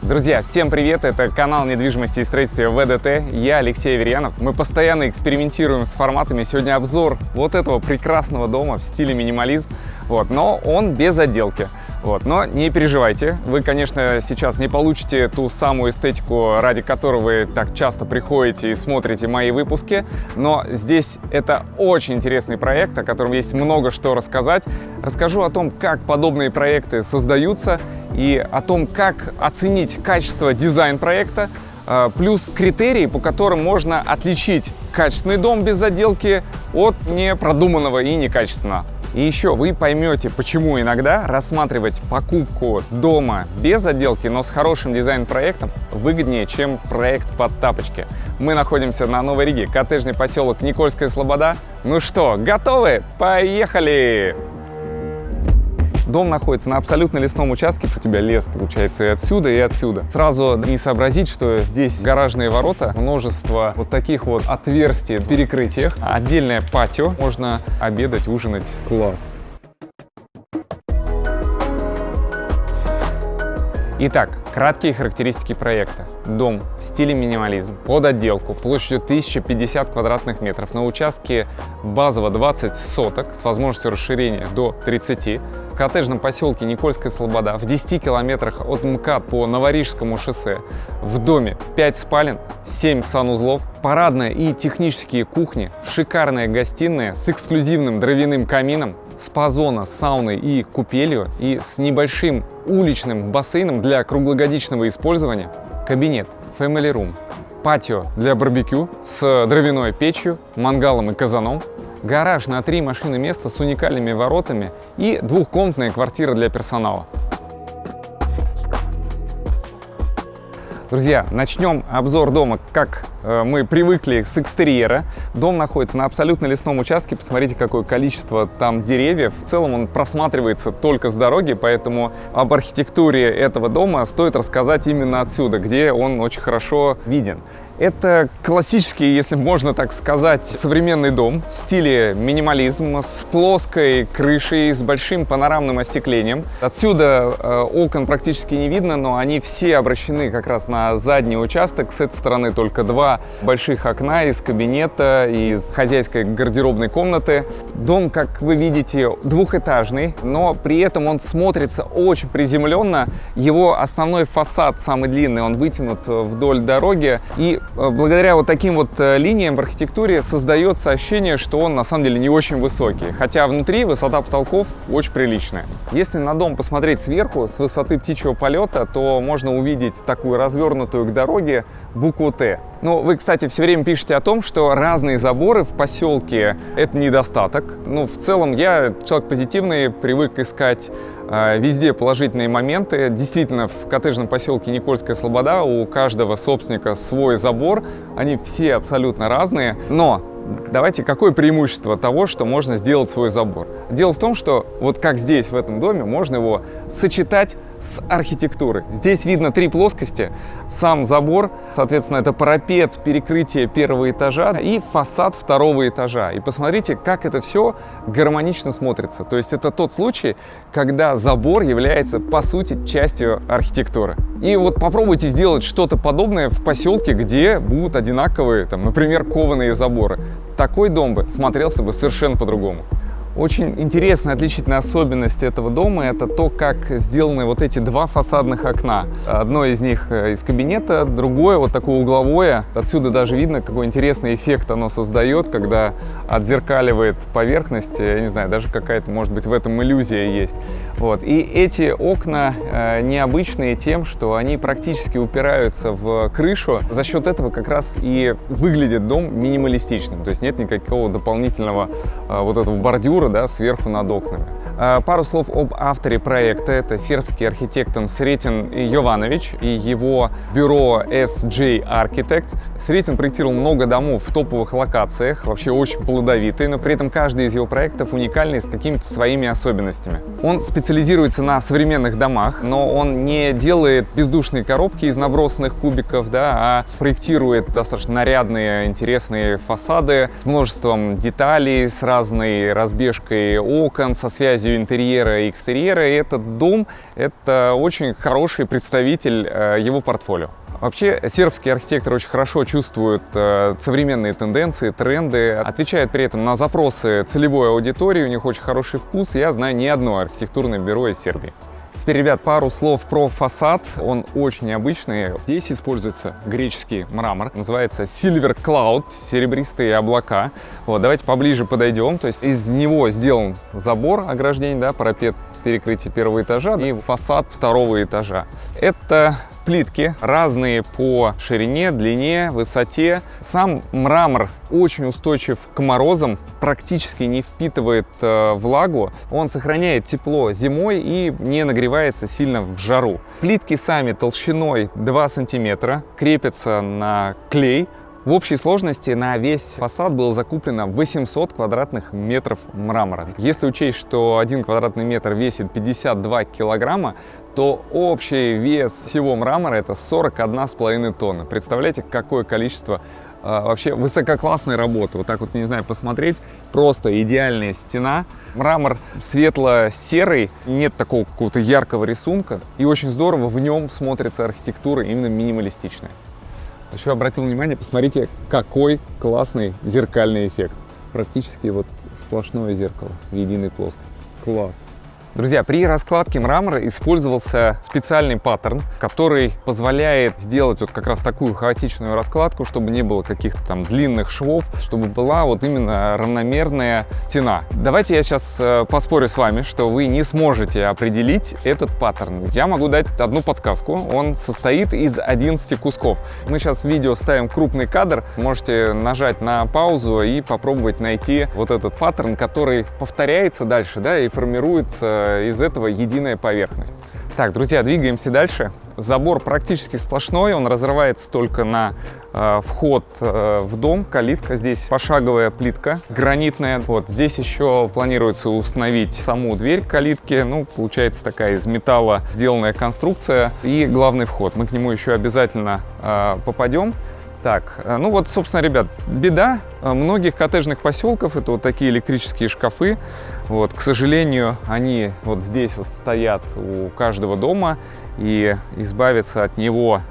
Друзья, всем привет! Это канал недвижимости и строительства ВДТ. Я Алексей Аверьянов. Мы постоянно экспериментируем с форматами. Сегодня обзор вот этого прекрасного дома в стиле минимализм. Но он без отделки. Но не переживайте, вы, конечно, сейчас не получите ту самую эстетику, ради которой вы так часто приходите и смотрите мои выпуски, но здесь это очень интересный проект, о котором есть много что рассказать. Расскажу о том, как подобные проекты создаются и о том, как оценить качество дизайн-проекта, плюс критерии, по которым можно отличить качественный дом без отделки от непродуманного и некачественного. И еще вы поймете, почему иногда рассматривать покупку дома без отделки, но с хорошим дизайн-проектом выгоднее, чем проект под тапочки. Мы находимся на Новой Риге, коттеджный поселок Никольская Слобода. Ну что, готовы? Поехали! Дом находится на абсолютно лесном участке, у тебя лес получается и отсюда, и отсюда. Сразу не сообразить, что здесь гаражные ворота, множество вот таких вот отверстий в перекрытиях, отдельное патио, можно обедать, ужинать. Класс! Итак, краткие характеристики проекта. Дом в стиле минимализм, под отделку, площадью 1050 квадратных метров, на участке базово 20 соток с возможностью расширения до 30, в коттеджном поселке Никольская Слобода, в 10 километрах от МКАД по Новорижскому шоссе. В доме 5 спален, 7 санузлов, парадная и технические кухни, шикарная гостиная с эксклюзивным дровяным камином, спа-зона с сауной и купелью и с небольшим уличным бассейном для круглогодичного использования, кабинет, family room, патио для барбекю с дровяной печью, мангалом и казаном, гараж на 3 машины места с уникальными воротами и двухкомнатная квартира для персонала. Друзья, начнем обзор дома, как мы привыкли, с экстерьера. Дом находится на абсолютно лесном участке. Посмотрите, какое количество там деревьев. В целом он просматривается только с дороги, поэтому об архитектуре этого дома стоит рассказать именно отсюда, где он очень хорошо виден. Это классический, если можно так сказать, современный дом в стиле минимализм с плоской крышей, с большим панорамным остеклением. Отсюда окон практически не видно, но они все обращены как раз на задний участок. С этой стороны только 2 больших окна из кабинета, из хозяйской гардеробной комнаты. Дом, как вы видите, двухэтажный, но при этом он смотрится очень приземленно. Его основной фасад, самый длинный, он вытянут вдоль дороги, и благодаря вот таким вот линиям в архитектуре создается ощущение, что он на самом деле не очень высокий, хотя внутри высота потолков очень приличная. Если на дом посмотреть сверху, с высоты птичьего полета, то можно увидеть такую развернутую к дороге букву «Т». Вы, кстати, все время пишете о том, что разные заборы в поселке – это недостаток. В целом я человек позитивный, привык искать везде положительные моменты. Действительно, в коттеджном поселке Никольская Слобода у каждого собственника свой забор. Они все абсолютно разные. Но давайте, какое преимущество того, что можно сделать свой забор? Дело в том, что вот как здесь, в этом доме, можно его сочетать с архитектурой. Здесь видно 3 плоскости. Сам забор, соответственно, это парапет, перекрытие 1-го этажа и фасад 2-го этажа. И посмотрите, как это все гармонично смотрится. То есть это тот случай, когда забор является, по сути, частью архитектуры. И вот попробуйте сделать что-то подобное в поселке, где будут одинаковые, например, кованые заборы. Такой дом бы смотрелся бы совершенно по-другому. Очень интересная отличительная особенность этого дома – это то, как сделаны вот эти 2 фасадных окна. Одно из них из кабинета, другое вот такое угловое. Отсюда даже видно, какой интересный эффект оно создает, когда отзеркаливает поверхность. Я не знаю, даже какая-то, может быть, в этом иллюзия есть. И эти окна необычные тем, что они практически упираются в крышу. За счет этого как раз и выглядит дом минималистичным. То есть нет никакого дополнительного вот этого бордюра, сверху над окнами. Пару слов об авторе проекта. Это сербский архитектор Сретен Йованович и его бюро SJ Architects. Сретен проектировал много домов в топовых локациях, вообще очень плодовитый, но при этом каждый из его проектов уникальный, с какими-то своими особенностями. Он специализируется на современных домах, но он не делает бездушные коробки из набросанных кубиков, а проектирует достаточно нарядные, интересные фасады с множеством деталей, с разной разбежкой окон, со связью разнообразию интерьера и экстерьера, и этот дом — это очень хороший представитель его портфолио. Вообще, сербские архитекторы очень хорошо чувствуют современные тенденции, тренды, отвечают при этом на запросы целевой аудитории, у них очень хороший вкус. Я знаю не одно архитектурное бюро из Сербии. Теперь, ребят, пару слов про фасад. Он очень необычный. Здесь используется греческий мрамор. Называется Silver Cloud, серебристые облака. Вот, давайте поближе подойдем. То есть из него сделан забор, ограждение, да, парапет, перекрытие первого этажа и фасад второго этажа. Это плитки разные по ширине, длине, высоте. Сам мрамор очень устойчив к морозам, практически не впитывает влагу. Он сохраняет тепло зимой и не нагревается сильно в жару. Плитки сами толщиной 2 сантиметра, крепятся на клей. В общей сложности на весь фасад было закуплено 800 квадратных метров мрамора. Если учесть, что 1 квадратный метр весит 52 килограмма, то общий вес всего мрамора — это 41,5 тонны. Представляете, какое количество вообще высококлассной работы. Вот так вот, не знаю, посмотреть, просто идеальная стена. Мрамор светло-серый, нет такого какого-то яркого рисунка. И очень здорово в нем смотрится архитектура именно минималистичная. Еще обратил внимание, посмотрите, какой классный зеркальный эффект. Практически вот сплошное зеркало в единой плоскости. Класс! Друзья, при раскладке мрамора использовался специальный паттерн, который позволяет сделать вот как раз такую хаотичную раскладку, чтобы не было каких-то там длинных швов, чтобы была вот именно равномерная стена. Давайте я сейчас поспорю с вами, что вы не сможете определить этот паттерн. Я могу дать одну подсказку. Он состоит из 11 кусков. Мы сейчас в видео ставим крупный кадр. Можете нажать на паузу и попробовать найти вот этот паттерн, который повторяется дальше, да, и формируется из этого единая поверхность. Так, друзья, двигаемся дальше. Забор практически сплошной, он разрывается только на вход в дом, калитка. Здесь пошаговая плитка гранитная. Вот здесь еще планируется установить саму дверь калитки. Ну, получается такая из металла сделанная конструкция и главный вход. Мы к нему еще обязательно попадем. Так, ну вот, собственно, ребят, беда многих коттеджных поселков — это вот такие электрические шкафы. Вот, к сожалению, они вот здесь вот стоят у каждого дома, и избавиться от него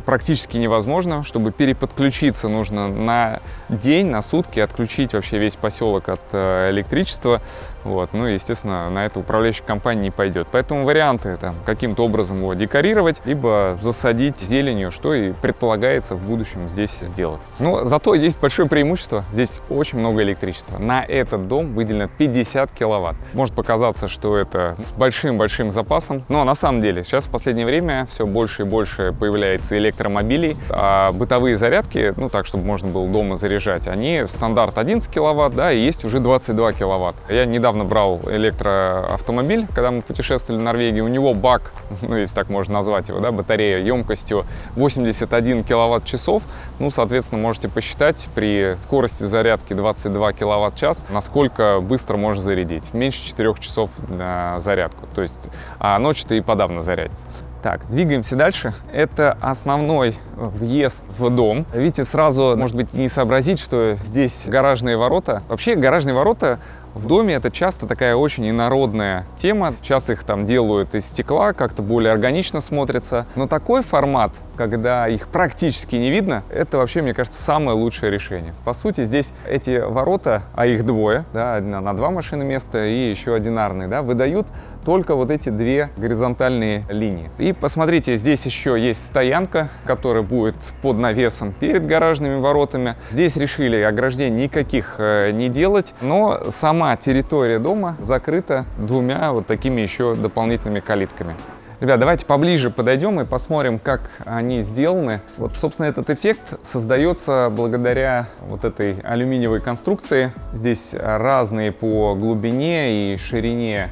практически невозможно. Чтобы переподключиться, нужно на день, на сутки отключить вообще весь поселок от электричества. Вот. Ну, естественно, на это управляющая компания не пойдет. Поэтому варианты там каким-то образом его декорировать, либо засадить зеленью, что и предполагается в будущем здесь сделать. Но зато есть большое преимущество. Здесь очень много электричества. На этот дом выделено 50 киловатт. Может показаться, что это с большим-большим запасом, но на самом деле сейчас в последнее время все больше и больше появляется электромобилей, а бытовые зарядки, ну так, чтобы можно было дома заряжать, они в стандарт 11 киловатт, да, и есть уже 22 киловатт. Я недавно брал электроавтомобиль, когда мы путешествовали в Норвегии, у него бак, ну если так можно назвать его, да, батарея емкостью 81 киловатт-часов. Ну, соответственно, можете посчитать при скорости зарядки 22 киловатт-час, насколько быстро можно зарядить. Меньше 4 часов на зарядку, то есть, а ночью-то и подавно зарядится. Так, двигаемся дальше. Это основной въезд в дом. Видите, сразу, может быть, не сообразить, что здесь гаражные ворота. Вообще, гаражные ворота в доме — это часто такая очень инородная тема. Сейчас их там делают из стекла, как-то более органично смотрится. Но такой формат, когда их практически не видно, это вообще, мне кажется, самое лучшее решение. По сути, здесь эти ворота, а их двое, да, на 2 машины места и еще одинарный, да, выдают только вот эти 2 горизонтальные линии. И посмотрите, здесь еще есть стоянка, которая будет под навесом перед гаражными воротами. Здесь решили ограждений никаких не делать, но сама территория дома закрыта 2 вот такими еще дополнительными калитками. Ребят, давайте поближе подойдем и посмотрим, как они сделаны. Вот, собственно, этот эффект создается благодаря вот этой алюминиевой конструкции. Здесь разные по глубине и ширине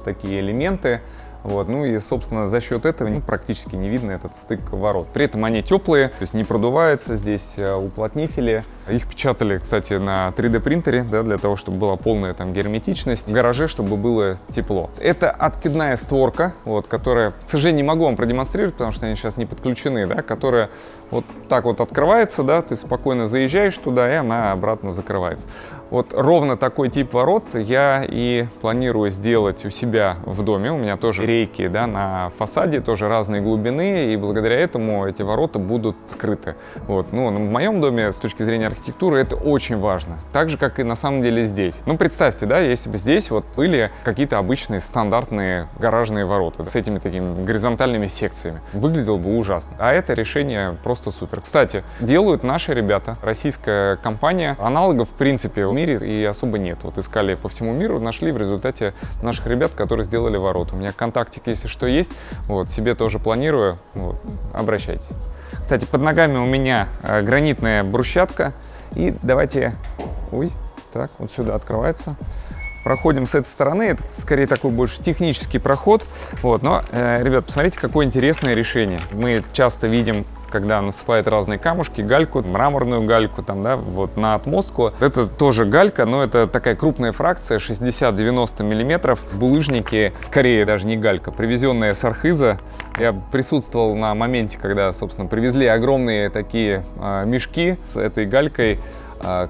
такие элементы. Вот, ну и, собственно, за счет этого практически не видно этот стык ворот. При этом они теплые, то есть не продуваются, здесь уплотнители. Их печатали, кстати, на 3D принтере, да, для того, чтобы была полная там герметичность. В гараже, чтобы было тепло. Это откидная створка, вот, которая, к сожалению, не могу вам продемонстрировать, потому что они сейчас не подключены, да, которая вот так вот открывается, да, ты спокойно заезжаешь туда, и она обратно закрывается. Вот ровно такой тип ворот я и планирую сделать у себя в доме. У меня тоже рейки, да, на фасаде, тоже разной глубины, и благодаря этому эти ворота будут скрыты. Вот. Ну, в моем доме с точки зрения архитектуры это очень важно. Так же, как и на самом деле здесь. Ну, представьте, да, если бы здесь вот были какие-то обычные стандартные гаражные ворота с этими такими горизонтальными секциями. Выглядело бы ужасно. А это решение просто супер. Кстати, делают наши ребята, российская компания. Аналогов, в принципе, в мире и особо нет. Вот искали по всему миру, нашли в результате наших ребят, которые сделали ворота. У меня контактик, если что, есть. Вот, себе тоже планирую. Вот, обращайтесь. Кстати, под ногами у меня гранитная брусчатка. И давайте... Ой, так, вот сюда открывается. Проходим с этой стороны. Это скорее такой больше технический проход. Вот, но, ребят, посмотрите, какое интересное решение. Мы часто видим, когда насыпают разные камушки, гальку, мраморную гальку, там, да, вот на отмостку. Это тоже галька, но это такая крупная фракция, 60-90 миллиметров. Булыжники, скорее даже не галька, привезенная с Архиза. Я присутствовал на моменте, когда, собственно, привезли огромные такие мешки с этой галькой.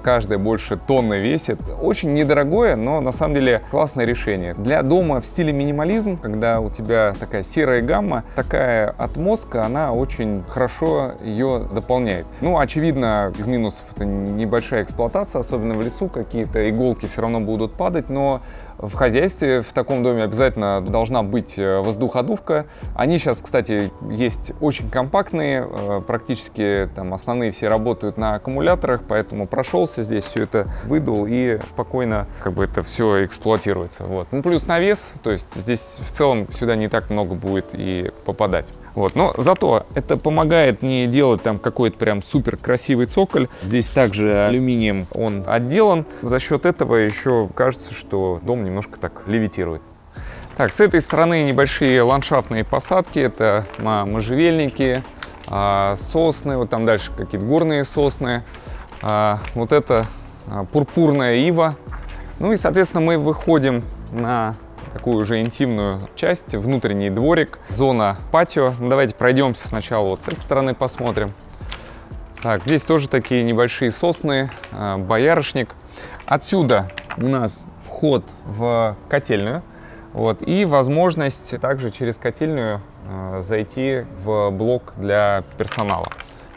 Каждая больше тонны весит. Очень недорогое, но на самом деле классное решение. Для дома в стиле минимализм, когда у тебя такая серая гамма, такая отмостка, она очень хорошо ее дополняет. Ну, очевидно, из минусов это небольшая эксплуатация, особенно в лесу, какие-то иголки все равно будут падать, но в хозяйстве в таком доме обязательно должна быть воздуходувка. Они сейчас, кстати, есть очень компактные, практически там основные все работают на аккумуляторах, поэтому прошелся здесь, все это выдул и спокойно как бы это все эксплуатируется. Вот. Ну, плюс навес, то есть здесь в целом сюда не так много будет и попадать. Вот. Но зато это помогает не делать там какой-то прям супер красивый цоколь. Здесь также алюминием он отделан. За счет этого еще кажется, что дом немножко так левитирует. Так, с этой стороны небольшие ландшафтные посадки. Это можжевельники, сосны, вот там дальше какие-то горные сосны. Вот это пурпурная ива. Ну и, соответственно, мы выходим на такую уже интимную часть, внутренний дворик, зона патио. Ну, давайте пройдемся сначала вот с этой стороны посмотрим. Так, здесь тоже такие небольшие сосны, боярышник. Отсюда у нас вход в котельную. Вот, и возможность также через котельную зайти в блок для персонала.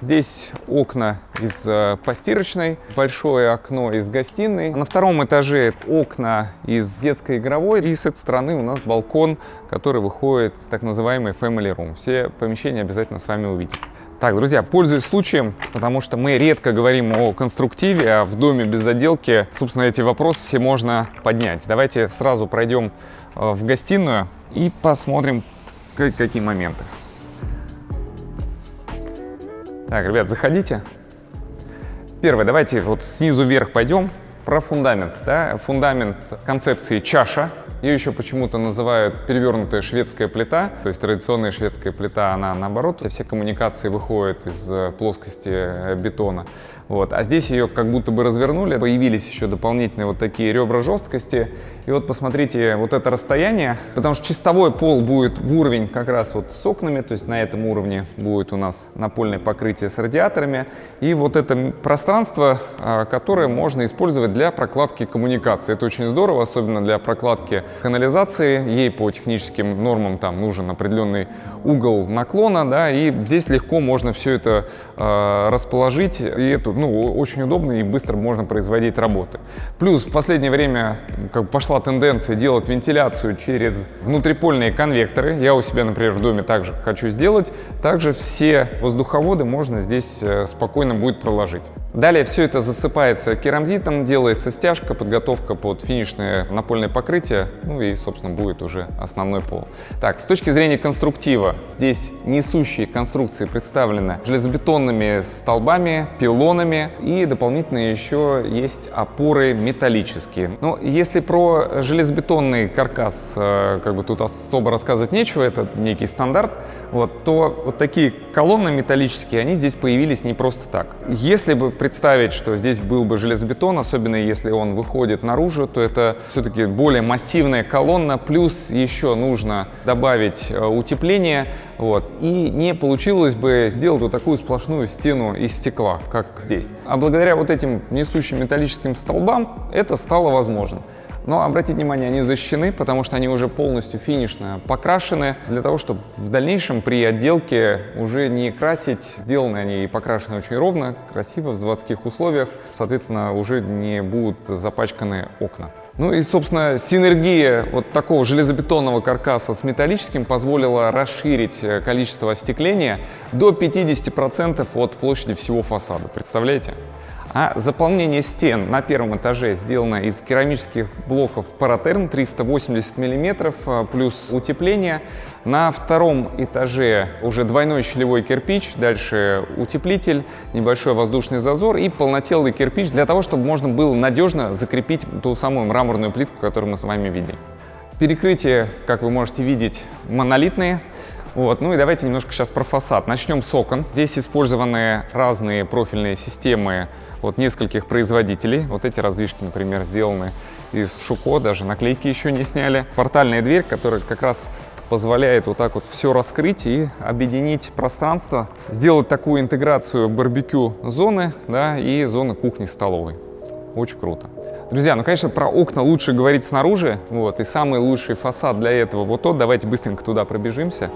Здесь окна из постирочной, большое окно из гостиной. На втором этаже окна из детской игровой. И с этой стороны у нас балкон, который выходит с так называемой Family Room. Все помещения обязательно с вами увидим. Так, друзья, пользуясь случаем, потому что мы редко говорим о конструктиве, а в доме без отделки, собственно, эти вопросы все можно поднять. Давайте сразу пройдем в гостиную и посмотрим, какие моменты. Так, ребят, заходите. Первое, давайте вот снизу вверх пойдем. Про фундамент. Да? Фундамент концепции чаша. Ее еще почему-то называют перевернутая шведская плита. То есть традиционная шведская плита, она наоборот, все коммуникации выходят из плоскости бетона. Вот. А здесь ее как будто бы развернули. Появились еще дополнительные вот такие ребра жесткости. И вот посмотрите вот это расстояние, потому что чистовой пол будет в уровень как раз вот с окнами, то есть на этом уровне будет у нас напольное покрытие с радиаторами. И вот это пространство, которое можно использовать для прокладки коммуникации. Это очень здорово, особенно для прокладки канализации. Ей по техническим нормам там нужен определенный угол наклона, да, и здесь легко можно все это расположить. И это очень удобно и быстро можно производить работы. Плюс в последнее время пошла тенденция делать вентиляцию через внутрипольные конвекторы. Я у себя, например, в доме также хочу сделать. Также все воздуховоды можно здесь спокойно будет проложить. Далее все это засыпается керамзитом, делается стяжка, подготовка под финишное напольное покрытие, ну и, собственно, будет уже основной пол. Так, с точки зрения конструктива, здесь несущие конструкции представлены железобетонными столбами, пилонами и дополнительно еще есть опоры металлические. Но если про железобетонный каркас как бы тут особо рассказывать нечего, это некий стандарт, вот, то вот такие колонны металлические, они здесь появились не просто так. Если бы представить, что здесь был бы железобетон, особенно если он выходит наружу, то это все-таки более массивный массивная колонна, плюс еще нужно добавить утепление, вот, и не получилось бы сделать вот такую сплошную стену из стекла, как здесь. А благодаря вот этим несущим металлическим столбам это стало возможным. Но обратите внимание, они защищены, потому что они уже полностью финишно покрашены, для того, чтобы в дальнейшем при отделке уже не красить. Сделаны они и покрашены очень ровно, красиво, в заводских условиях. Соответственно, уже не будут запачканы окна. Ну и, собственно, синергия вот такого железобетонного каркаса с металлическим позволила расширить количество остекления до 50% от площади всего фасада. Представляете? А заполнение стен на первом этаже сделано из керамических блоков Паратерм 380 мм плюс утепление. На втором этаже уже двойной щелевой кирпич, дальше утеплитель, небольшой воздушный зазор и полнотелый кирпич для того, чтобы можно было надежно закрепить ту самую мраморную плитку, которую мы с вами видели. Перекрытия, как вы можете видеть, монолитные. Вот. Ну и давайте немножко сейчас про фасад. Начнем с окон. Здесь использованы разные профильные системы от нескольких производителей. Вот эти раздвижки, например, сделаны из Шуко, даже наклейки еще не сняли. Портальная дверь, которая как раз позволяет вот так вот все раскрыть и объединить пространство, сделать такую интеграцию барбекю-зоны, да, и зоны кухни-столовой. Очень круто. Друзья, ну, конечно, про окна лучше говорить снаружи, вот, и самый лучший фасад для этого вот тот. Давайте быстренько туда пробежимся.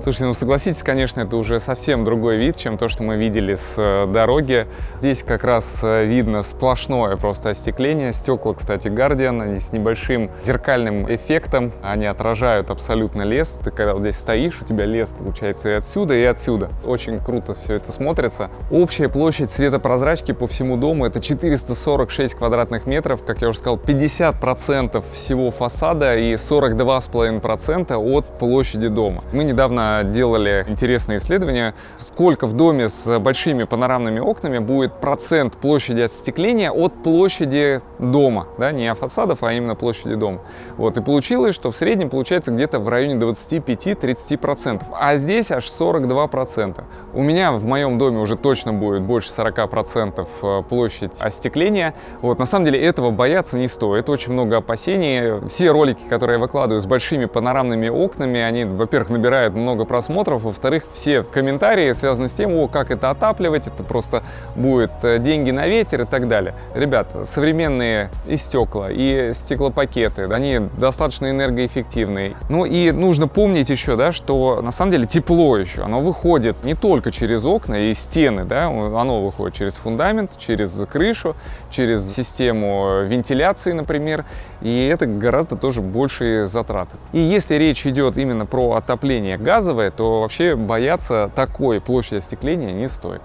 Слушайте, ну согласитесь, конечно, это уже совсем другой вид, чем то, что мы видели с дороги. Здесь как раз видно сплошное просто остекление. Стекла, кстати, Guardian, они с небольшим зеркальным эффектом. Они отражают абсолютно лес. Ты когда вот здесь стоишь, у тебя лес получается и отсюда, и отсюда. Очень круто все это смотрится. Общая площадь светопрозрачки по всему дому — это 446 квадратных метров. Как я уже сказал, 50% всего фасада и 42,5% от площади дома. Мы недавно делали интересное исследование, сколько в доме с большими панорамными окнами будет процент площади остекления от площади дома, да, не фасадов, а именно площади дома. Вот, и получилось, что в среднем получается где-то в районе 25-30%, а здесь аж 42%. У меня в моем доме уже точно будет больше 40% площадь остекления. Вот, на самом деле этого бояться не стоит, очень много опасений. Все ролики, которые я выкладываю с большими панорамными окнами, они, во-первых, набирают много просмотров, во-вторых, все комментарии связаны с тем, как это отапливать, это просто будет деньги на ветер и так далее. Ребят, современные и стекла, и стеклопакеты, они достаточно энергоэффективные. Ну и нужно помнить еще, да, что на самом деле тепло еще, оно выходит не только через окна и стены, да, оно выходит через фундамент, через крышу, через систему вентиляции, например, и это гораздо тоже большие затраты. И если речь идет именно про отопление газовое, то вообще бояться такой площади остекления не стоит.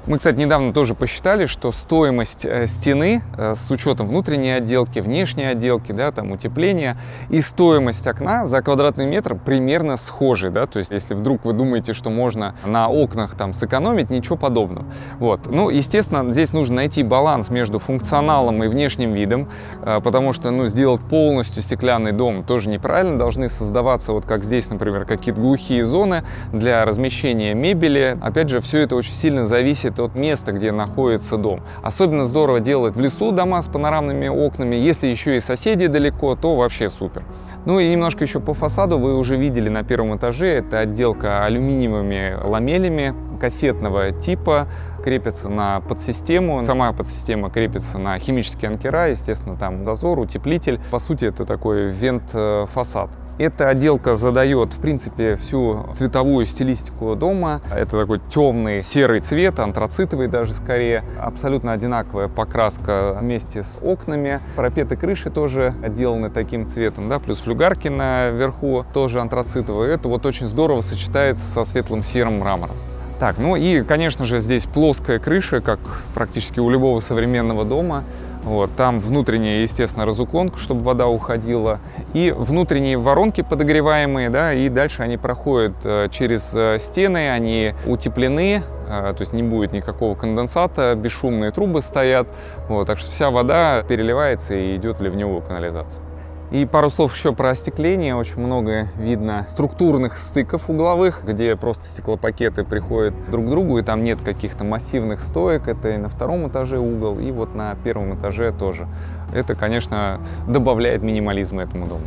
Мы, кстати, недавно тоже посчитали, что стоимость стены с учетом внутренней отделки, внешней отделки, да, там, утепления и стоимость окна за квадратный метр примерно схожи. Да? То есть, если вдруг вы думаете, что можно на окнах там сэкономить, ничего подобного. Вот. Ну, естественно, здесь нужно найти баланс между функционалом и внешним видом, потому что, ну, сделать полностью стеклянный дом тоже неправильно. Должны создаваться, вот как здесь, например, какие-то глухие зоны для размещения мебели. Опять же, все это очень сильно зависит от места, где находится дом. Особенно здорово делать в лесу дома с панорамными окнами. Если еще и соседи далеко, то вообще супер. Ну и немножко еще по фасаду вы уже видели на первом этаже. Это отделка алюминиевыми ламелями кассетного типа, крепится на подсистему. Сама подсистема крепится на химические анкера, естественно, там зазор, утеплитель. По сути, это такой вент-фасад. Эта отделка задает, в принципе, всю цветовую стилистику дома. Это такой темный серый цвет, антрацитовый даже скорее. Абсолютно одинаковая покраска вместе с окнами. Парапеты крыши тоже отделаны таким цветом, да, плюс флюгарки наверху тоже антрацитовые. Это вот очень здорово сочетается со светлым серым мрамором. Так, ну и, конечно же, здесь плоская крыша, как практически у любого современного дома. Вот, там внутренняя, естественно, разуклонка, чтобы вода уходила. И внутренние воронки подогреваемые, да, и дальше они проходят через стены, они утеплены, то есть не будет никакого конденсата, бесшумные трубы стоят. Вот, так что вся вода переливается и идет в ливневую канализацию. И пару слов еще про остекление. Очень много видно структурных стыков угловых, где просто стеклопакеты приходят друг к другу, и там нет каких-то массивных стоек. Это и на втором этаже угол, и вот на первом этаже тоже. это, конечно, добавляет минимализма этому дому.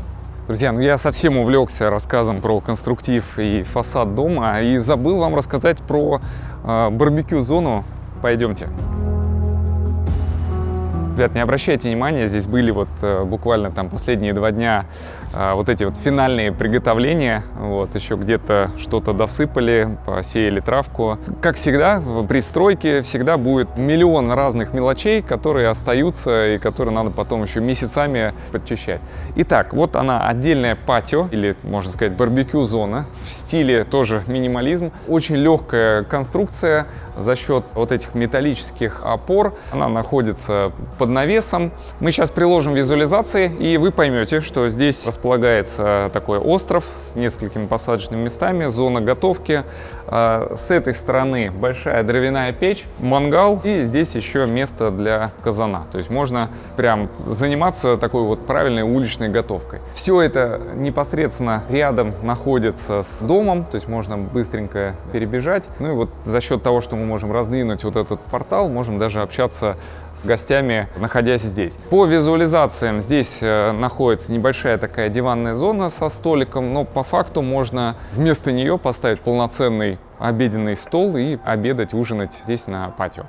Друзья, ну я совсем увлекся рассказом про конструктив и фасад дома и забыл вам рассказать про барбекю-зону. Пойдемте. Ребят, не обращайте внимания, здесь были вот буквально там последние 2 дня вот эти вот финальные приготовления. Вот, еще где-то что-то досыпали, посеяли травку. Как всегда, при стройке всегда будет миллион разных мелочей, которые остаются и которые надо потом еще месяцами подчищать. Итак, вот она, отдельная патио, или, можно сказать, барбекю-зона в стиле тоже минимализм. Очень легкая конструкция за счет вот этих металлических опор. Она находится под навесом. Мы сейчас приложим визуализации, и вы поймете, что здесь располагается такой остров с несколькими посадочными местами, зона готовки. С этой стороны большая дровяная печь, мангал, и здесь еще место для казана. То есть можно прям заниматься такой вот правильной уличной готовкой. Все это непосредственно рядом находится с домом, то есть можно быстренько перебежать. Ну и вот за счет того, что мы можем раздвинуть вот этот портал, можем даже общаться с гостями, находясь здесь. По визуализациям здесь находится небольшая такая диванная зона со столиком, но по факту можно вместо нее поставить полноценный обеденный стол и обедать, ужинать здесь на патио.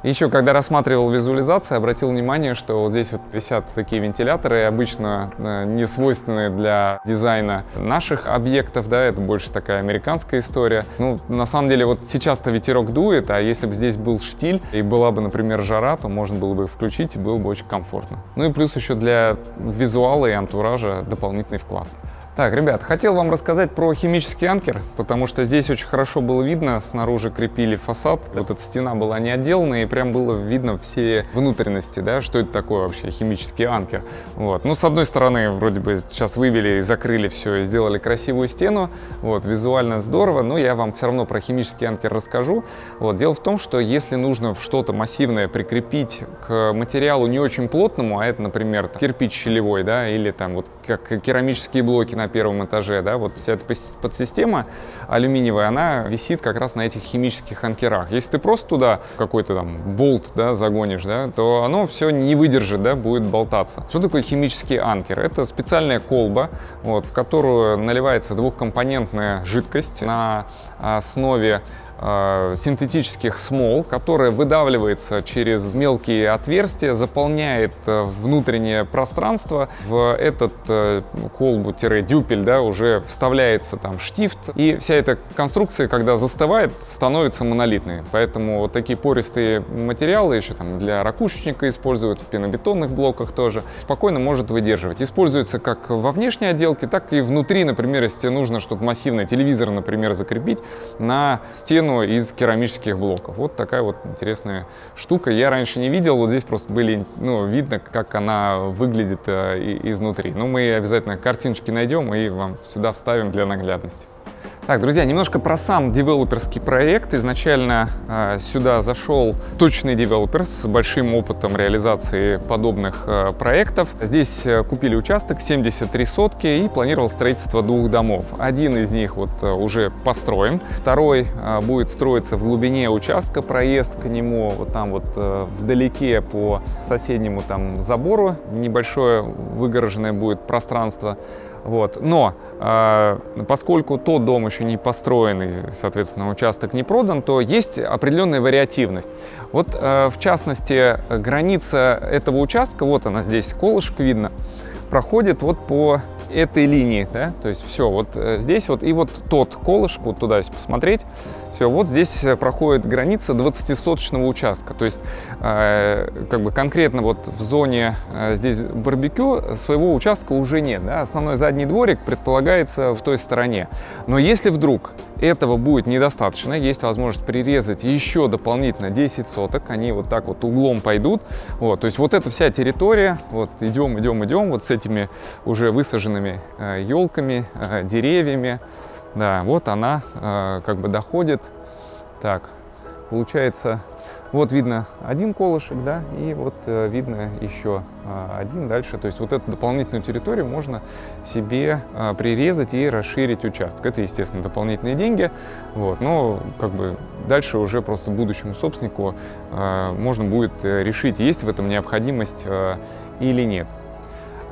Еще, когда рассматривал визуализации, обратил внимание, что вот здесь вот висят такие вентиляторы, обычно не свойственные для дизайна наших объектов, да, это больше такая американская история. Ну, на самом деле, вот сейчас-то ветерок дует, а если бы здесь был штиль и была бы, например, жара, то можно было бы включить и было бы очень комфортно. Ну и плюс еще для визуала и антуража дополнительный вклад. Так, ребят, хотел вам рассказать про химический анкер, потому что здесь очень хорошо было видно, снаружи крепили фасад, вот эта стена была не отделана, и прям было видно все внутренности, да, что это такое вообще химический анкер. Вот. Ну, с одной стороны, вроде бы сейчас вывели и закрыли все, и сделали красивую стену, вот, визуально здорово, но я вам все равно про химический анкер расскажу. Вот. Дело в том, что если нужно что-то массивное прикрепить к материалу не очень плотному, а это, например, кирпич щелевой, да, или там вот как керамические блоки на первом этаже, да, вот вся эта подсистема алюминиевая, она висит как раз на этих химических анкерах. Если ты просто туда какой-то там болт, да, загонишь, да, то оно все не выдержит, да, будет болтаться. Что такое химический анкер? Это специальная колба, вот, в которую наливается двухкомпонентная жидкость на основе синтетических смол, которая выдавливается через мелкие отверстия, заполняет внутреннее пространство. В этот колбу-дюпель, да, уже вставляется там штифт, и вся эта конструкция, когда застывает, становится монолитной. Поэтому вот такие пористые материалы еще там для ракушечника используют, в пенобетонных блоках тоже, спокойно может выдерживать. Используется как во внешней отделке, так и внутри, например, если тебе нужно что-то массивное, телевизор, например, закрепить на стену из керамических блоков. Вот такая вот интересная штука. Я раньше не видел, вот здесь просто были, ну, видно, как она выглядит изнутри. Но мы обязательно картиночки найдем и вам сюда вставим для наглядности. Так, друзья, немножко про сам девелоперский проект. Изначально сюда зашел точный девелопер с большим опытом реализации подобных проектов. Здесь купили участок 73 сотки и планировал строительство 2 домов. Один из них вот уже построен, второй будет строиться в глубине участка, проезд к нему вот там вот вдалеке по соседнему там забору, небольшое выгороженное будет пространство. Вот. Но поскольку тот дом еще не построен и, соответственно, участок не продан, то есть определенная вариативность. Вот, в частности, граница этого участка, вот она здесь, колышек видно, проходит вот по этой линии, да, то есть все, вот здесь вот, и вот тот колышек, вот туда, если посмотреть, все, вот здесь проходит граница 20-соточного участка, то есть как бы конкретно вот в зоне здесь барбекю своего участка уже нет, да? Основной задний дворик предполагается в той стороне, но если вдруг этого будет недостаточно, есть возможность прирезать еще дополнительно 10 соток, они вот так вот углом пойдут, вот, то есть вот эта вся территория, вот идем вот с этими уже высаженными елками, деревьями, да, вот она как бы доходит. Так, получается, Вот видно один колышек, да, и вот видно еще один дальше. То есть вот эту дополнительную территорию можно себе прирезать и расширить участок. Это, естественно, дополнительные деньги, вот, но как бы дальше уже просто будущему собственнику можно будет решить, есть в этом необходимость или нет.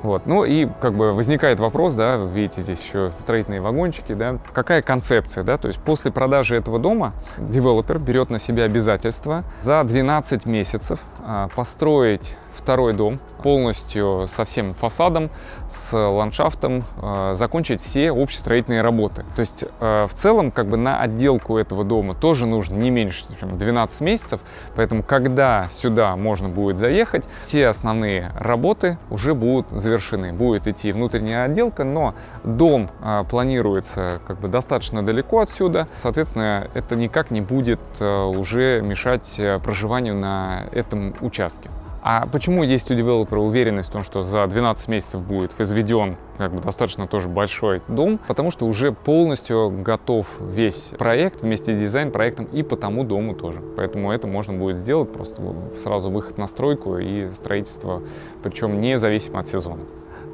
Вот. Ну и как бы возникает вопрос, да, вы видите здесь еще строительные вагончики, да, какая концепция, да, то есть после продажи этого дома девелопер берет на себя обязательство за 12 месяцев построить второй дом полностью со всем фасадом, с ландшафтом, закончить все общестроительные работы. То есть в целом как бы на отделку этого дома тоже нужно не меньше, чем 12 месяцев, поэтому когда сюда можно будет заехать, все основные работы уже будут завершены. Будет идти внутренняя отделка, но дом планируется как бы достаточно далеко отсюда, соответственно, это никак не будет уже мешать проживанию на этом участке. А почему есть у девелопера уверенность в том, что за 12 месяцев будет возведен как бы достаточно тоже большой дом? Потому что уже полностью готов весь проект вместе с дизайн-проектом и по тому дому тоже. Поэтому это можно будет сделать, просто сразу выход на стройку и строительство, причем независимо от сезона.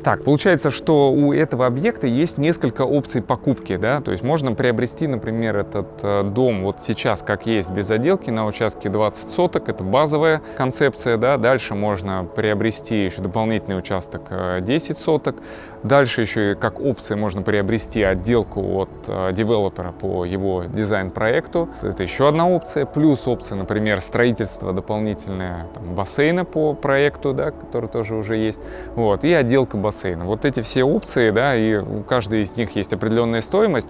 Так, получается, что у этого объекта есть несколько опций покупки, да, то есть можно приобрести, например, этот дом вот сейчас, как есть, без отделки, на участке 20 соток, это базовая концепция, да, дальше можно приобрести еще дополнительный участок 10 соток, дальше еще как опции можно приобрести отделку от девелопера по его дизайн-проекту, это еще одна опция, плюс опция, например, строительство дополнительное там, бассейна по проекту, да, который тоже уже есть, вот, и отделка бассейна. Вот эти все опции, да, и у каждой из них есть определенная стоимость.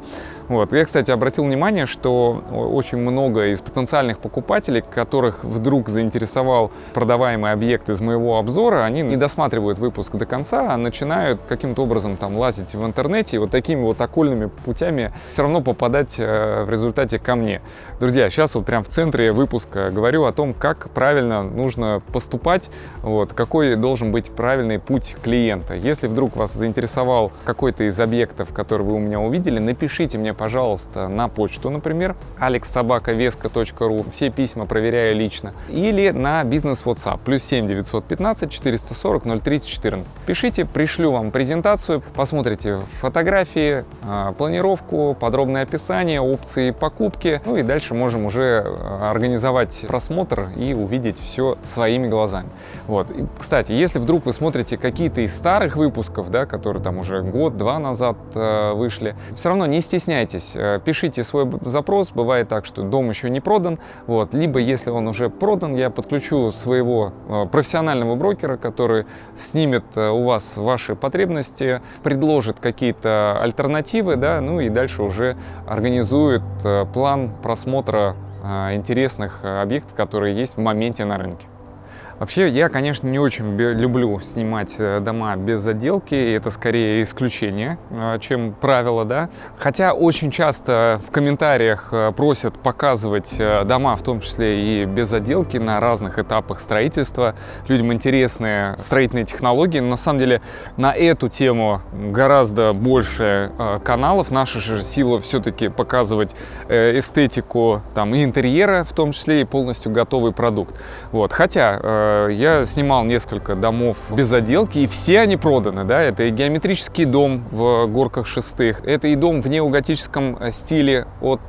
Вот. Я, кстати, обратил внимание, что очень много из потенциальных покупателей, которых вдруг заинтересовал продаваемый объект из моего обзора, они не досматривают выпуск до конца, а начинают каким-то образом там лазить в интернете и вот такими вот окольными путями все равно попадать в результате ко мне. Друзья, сейчас вот прям в центре выпуска говорю о том, как правильно нужно поступать, вот, какой должен быть правильный путь клиента. Если вдруг вас заинтересовал какой-то из объектов, который вы у меня увидели, напишите мне, пожалуйста, на почту, например, alex@veska.ru, все письма проверяю лично, или на бизнес WhatsApp, +7 915 440 030 14. Пишите, пришлю вам презентацию, посмотрите фотографии, планировку, подробное описание, опции покупки, ну и дальше можем уже организовать просмотр и увидеть все своими глазами. Вот. И, кстати, если вдруг вы смотрите какие-то из старых выпусков, да, которые там уже год-два назад вышли, все равно не стесняйтесь, пишите свой запрос, бывает так, что дом еще не продан, вот, либо если он уже продан, я подключу своего профессионального брокера, который снимет у вас ваши потребности, предложит какие-то альтернативы, да, ну и дальше уже организует план просмотра интересных объектов, которые есть в моменте на рынке. Вообще, я, конечно, не очень люблю снимать дома без отделки, и это скорее исключение, чем правило, да. Хотя очень часто в комментариях просят показывать дома, в том числе и без отделки, на разных этапах строительства. Людям интересны строительные технологии, но на самом деле на эту тему гораздо больше каналов. Наша же сила все-таки показывать эстетику там, и интерьера, в том числе и полностью готовый продукт. Вот. Хотя я снимал несколько домов без отделки, и все они проданы, да, это и геометрический дом в Горках Шестых, это и дом в неоготическом стиле от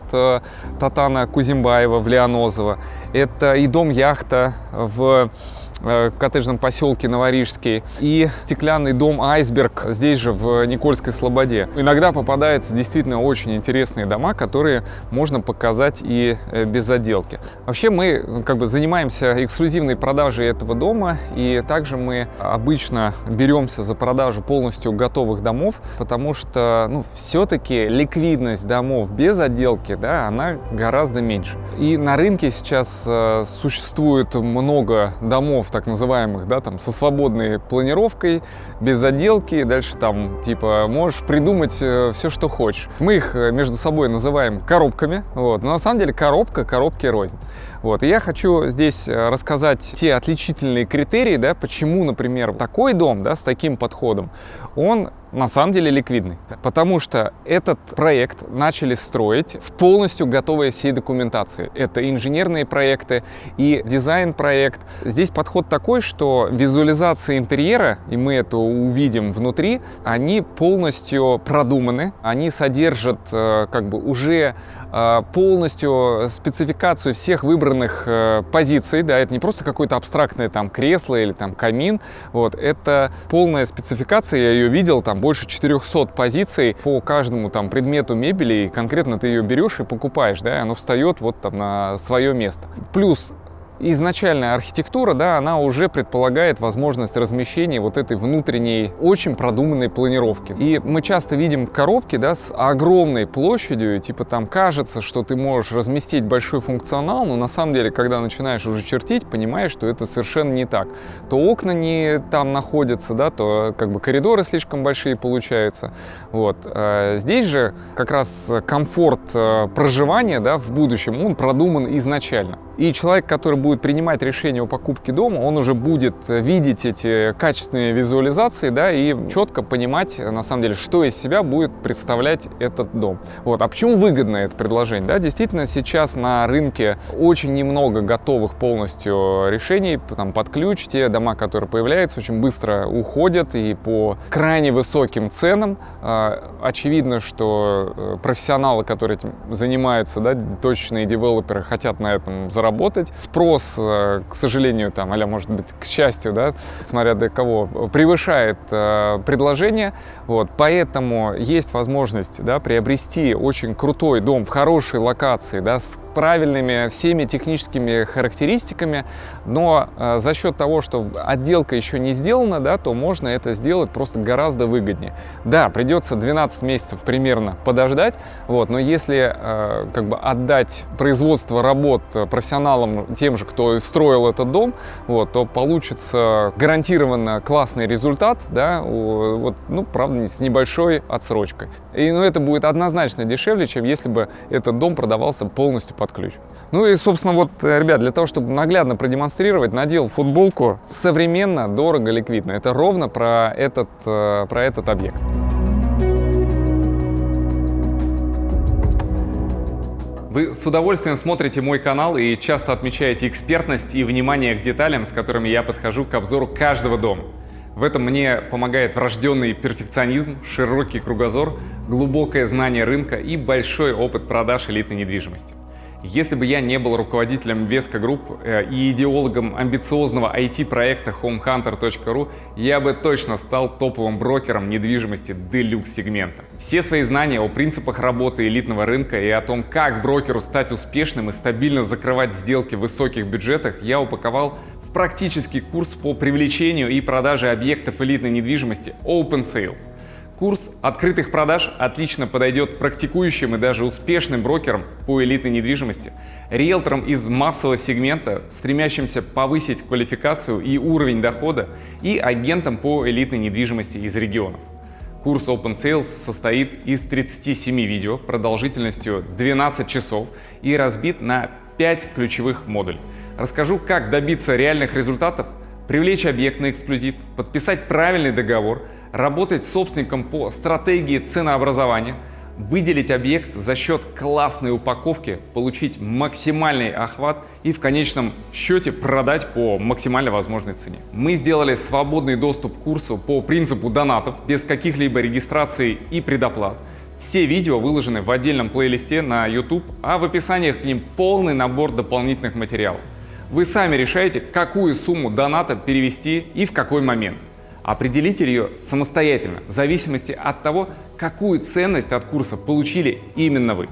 Татана Кузимбаева в Лианозово, это и дом-яхта в коттеджном поселке Новорижский и стеклянный дом «Айсберг» здесь же, в Никольской Слободе. Иногда попадаются действительно очень интересные дома, которые можно показать и без отделки. Вообще мы как бы занимаемся эксклюзивной продажей этого дома, и также мы обычно беремся за продажу полностью готовых домов, потому что, ну, все-таки ликвидность домов без отделки, да, она гораздо меньше. И на рынке сейчас существует много домов, так называемых, да, там, со свободной планировкой, без отделки, дальше там, типа, можешь придумать все, что хочешь. Мы их между собой называем коробками, вот, но на самом деле коробка коробке рознь. Вот, и я хочу здесь рассказать те отличительные критерии, да, почему, например, такой дом, да, с таким подходом, он на самом деле ликвидный. Потому что этот проект начали строить с полностью готовой всей документацией. Это инженерные проекты и дизайн-проект. Здесь подход такой, что визуализация интерьера, и мы это увидим внутри, они полностью продуманы, они содержат как бы уже полностью спецификацию всех выбранных позиций, да, это не просто какое-то абстрактное там кресло или там камин, вот, это полная спецификация, я ее видел, там больше 400 позиций по каждому там предмету мебели, и конкретно ты ее берешь и покупаешь, да, и оно встает вот там на свое место. Плюс изначальная архитектура, да, она уже предполагает возможность размещения вот этой внутренней, очень продуманной планировки. И мы часто видим коробки, да, с огромной площадью, и типа там кажется, что ты можешь разместить большой функционал, но на самом деле, когда начинаешь уже чертить, понимаешь, что это совершенно не так. То окна не там находятся, да, то как бы коридоры слишком большие получаются. Вот. Здесь же как раз комфорт проживания, да, в будущем, он продуман изначально. И человек, который будет принимать решение о покупке дома, он уже будет видеть эти качественные визуализации, да, и четко понимать, на самом деле, что из себя будет представлять этот дом. Вот. А почему выгодно это предложение? Да, действительно, сейчас на рынке очень немного готовых полностью решений там, под ключ. Те дома, которые появляются, очень быстро уходят и по крайне высоким ценам. Очевидно, что профессионалы, которые этим занимаются, да, точечные девелоперы, хотят на этом заработать. Спрос, к сожалению, там, или, может быть, к счастью, да, смотря для кого, превышает предложение. Вот, поэтому есть возможность, да, приобрести очень крутой дом в хорошей локации, да, с правильными всеми техническими характеристиками, но за счет того, что отделка еще не сделана, да, то можно это сделать просто гораздо выгоднее. Да, придется 12 месяцев примерно подождать, вот, но если как бы отдать производство работ профессионалам, тем же, кто строил этот дом, вот, то получится гарантированно классный результат, да, вот, ну, правда, с небольшой отсрочкой. И, ну, это будет однозначно дешевле, чем если бы этот дом продавался полностью под ключ. Ну и, собственно, вот, ребят, для того, чтобы наглядно продемонстрировать, надел футболку «Современно, дорого, ликвидно». Это ровно про этот объект. Вы с удовольствием смотрите мой канал и часто отмечаете экспертность и внимание к деталям, с которыми я подхожу к обзору каждого дома. В этом мне помогает врожденный перфекционизм, широкий кругозор, глубокое знание рынка и большой опыт продаж элитной недвижимости. Если бы я не был руководителем Vesco Group и идеологом амбициозного IT-проекта homehunter.ru, я бы точно стал топовым брокером недвижимости делюкс-сегмента. Все свои знания о принципах работы элитного рынка и о том, как брокеру стать успешным и стабильно закрывать сделки в высоких бюджетах, я упаковал в практический курс по привлечению и продаже объектов элитной недвижимости Open Sales. Курс открытых продаж отлично подойдет практикующим и даже успешным брокерам по элитной недвижимости, риэлторам из массового сегмента, стремящимся повысить квалификацию и уровень дохода, и агентам по элитной недвижимости из регионов. Курс Open Sales состоит из 37 видео продолжительностью 12 часов и разбит на 5 ключевых модулей. Расскажу, как добиться реальных результатов, привлечь объект на эксклюзив, подписать правильный договор, работать с собственником по стратегии ценообразования, выделить объект за счет классной упаковки, получить максимальный охват и в конечном счете продать по максимально возможной цене. Мы сделали свободный доступ к курсу по принципу донатов, без каких-либо регистраций и предоплат. Все видео выложены в отдельном плейлисте на YouTube, а в описании к ним полный набор дополнительных материалов. Вы сами решаете, какую сумму доната перевести и в какой момент. Определите ее самостоятельно, в зависимости от того, какую ценность от курса получили именно вы.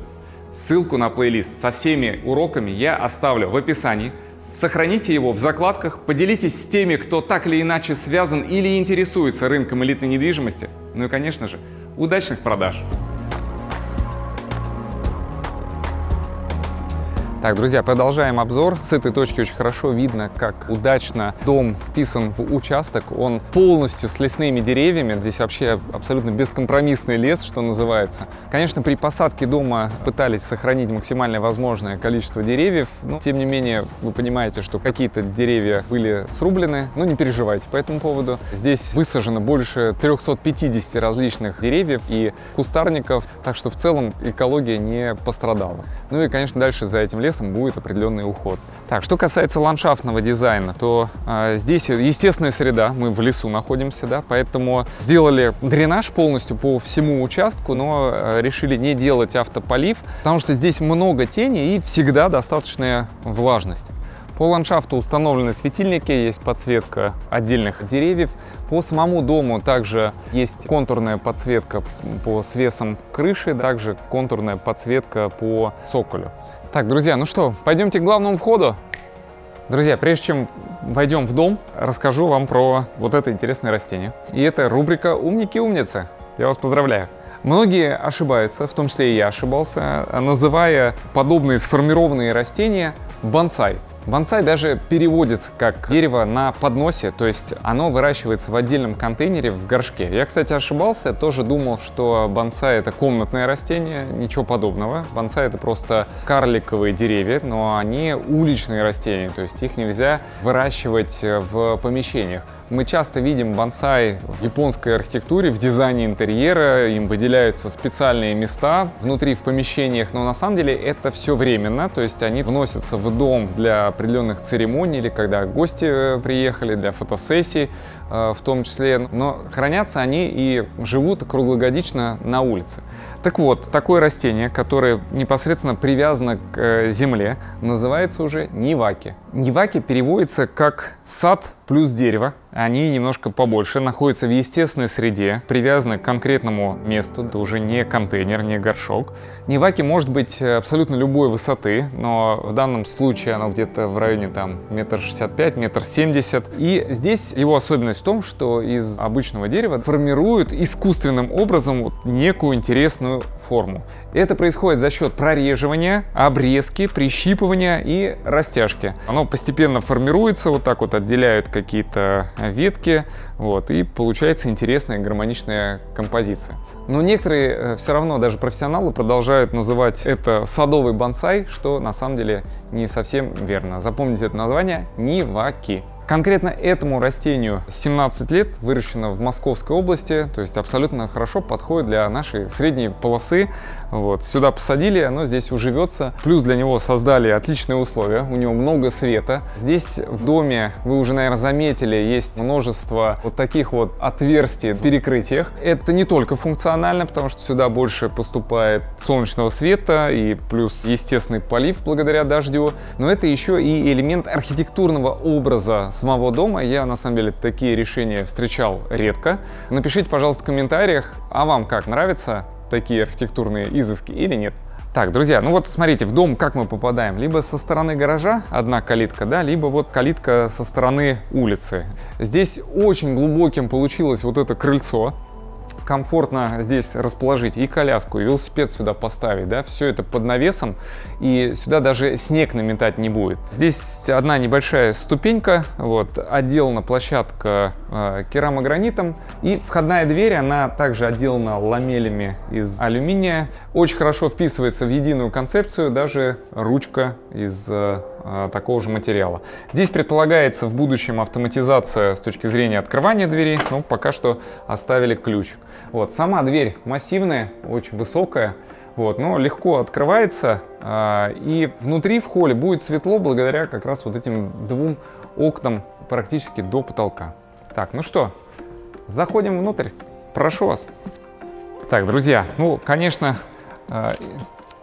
Ссылку на плейлист со всеми уроками я оставлю в описании. Сохраните его в закладках, поделитесь с теми, кто так или иначе связан или интересуется рынком элитной недвижимости. Ну и, конечно же, удачных продаж! Так, друзья, продолжаем обзор. С этой точки очень хорошо видно, как удачно дом вписан в участок. Он полностью с лесными деревьями. Здесь вообще абсолютно бескомпромиссный лес, что называется. Конечно, при посадке дома пытались сохранить максимально возможное количество деревьев, но, тем не менее, вы понимаете, что какие-то деревья были срублены, но не переживайте по этому поводу. Здесь высажено больше 350 различных деревьев и кустарников, так что в целом экология не пострадала. Ну и, конечно, дальше за этим лесом будет определенный уход. Так, что касается ландшафтного дизайна, то здесь естественная среда, мы в лесу находимся, да, поэтому сделали дренаж полностью по всему участку, но решили не делать автополив, потому что здесь много тени и всегда достаточная влажность. По ландшафту установлены светильники, есть подсветка отдельных деревьев. По самому дому также есть контурная подсветка по свесам крыши, также контурная подсветка по цоколю. Так, друзья, ну что, пойдемте к главному входу. Друзья, прежде чем войдем в дом, расскажу вам про вот это интересное растение. И это рубрика «Умники-умницы». Я вас поздравляю. Многие ошибаются, в том числе и я ошибался, называя подобные сформированные растения бонсай. Бонсай даже переводится как дерево на подносе, то есть оно выращивается в отдельном контейнере в горшке. Я, кстати, ошибался, тоже думал, что бонсай — это комнатное растение, ничего подобного. Бонсай — это просто карликовые деревья, но они уличные растения, то есть их нельзя выращивать в помещениях. Мы часто видим бонсай в японской архитектуре, в дизайне интерьера, им выделяются специальные места внутри в помещениях, но на самом деле это все временно, то есть они вносятся в дом для определенных церемоний или когда гости приехали, для фотосессий в том числе, но хранятся они и живут круглогодично на улице. Так вот, такое растение, которое непосредственно привязано к земле, называется уже ниваки. Ниваки переводится как сад плюс дерево. Они немножко побольше, находятся в естественной среде, привязаны к конкретному месту, это уже не контейнер, не горшок. Ниваки может быть абсолютно любой высоты, но в данном случае оно где-то в районе там 1,65 м, 1,70 м. И здесь его особенность в том, что из обычного дерева формируют искусственным образом вот некую интересную форму. Это происходит за счет прореживания, обрезки, прищипывания и растяжки. Оно постепенно формируется, вот так вот отделяют какие-то ветки, вот, и получается интересная гармоничная композиция. Но некоторые все равно, даже профессионалы, продолжают называть это садовый бонсай, что на самом деле не совсем верно. Запомните это название — ниваки. Конкретно этому растению 17 лет, выращено в Московской области, то есть абсолютно хорошо подходит для нашей средней полосы. Вот, сюда посадили, оно здесь уживется. Плюс для него создали отличные условия, у него много света. Здесь в доме, вы уже, наверное, заметили, есть множество вот таких вот отверстий в перекрытиях. Это не только функционально, потому что сюда больше поступает солнечного света и плюс естественный полив благодаря дождю, но это еще и элемент архитектурного образа самого дома. Я, на самом деле, такие решения встречал редко. Напишите, пожалуйста, в комментариях, а вам как, нравятся такие архитектурные изыски или нет? Так, друзья, ну вот смотрите, в дом как мы попадаем? Либо со стороны гаража одна калитка, да, либо вот калитка со стороны улицы. Здесь очень глубоким получилось вот это крыльцо. Комфортно здесь расположить и коляску, и велосипед сюда поставить, да, все это под навесом, и сюда даже снег наметать не будет. Здесь одна небольшая ступенька, вот, отделана площадка керамогранитом, и входная дверь, она также отделана ламелями из алюминия. Очень хорошо вписывается в единую концепцию, даже ручка из такого же материала. Здесь предполагается в будущем автоматизация с точки зрения открывания двери, но пока что оставили ключ. Вот, сама дверь массивная, очень высокая, вот, но легко открывается, и внутри в холле будет светло благодаря как раз вот этим двум окнам практически до потолка. Так, ну что, заходим внутрь, прошу вас. Так, друзья, ну, конечно,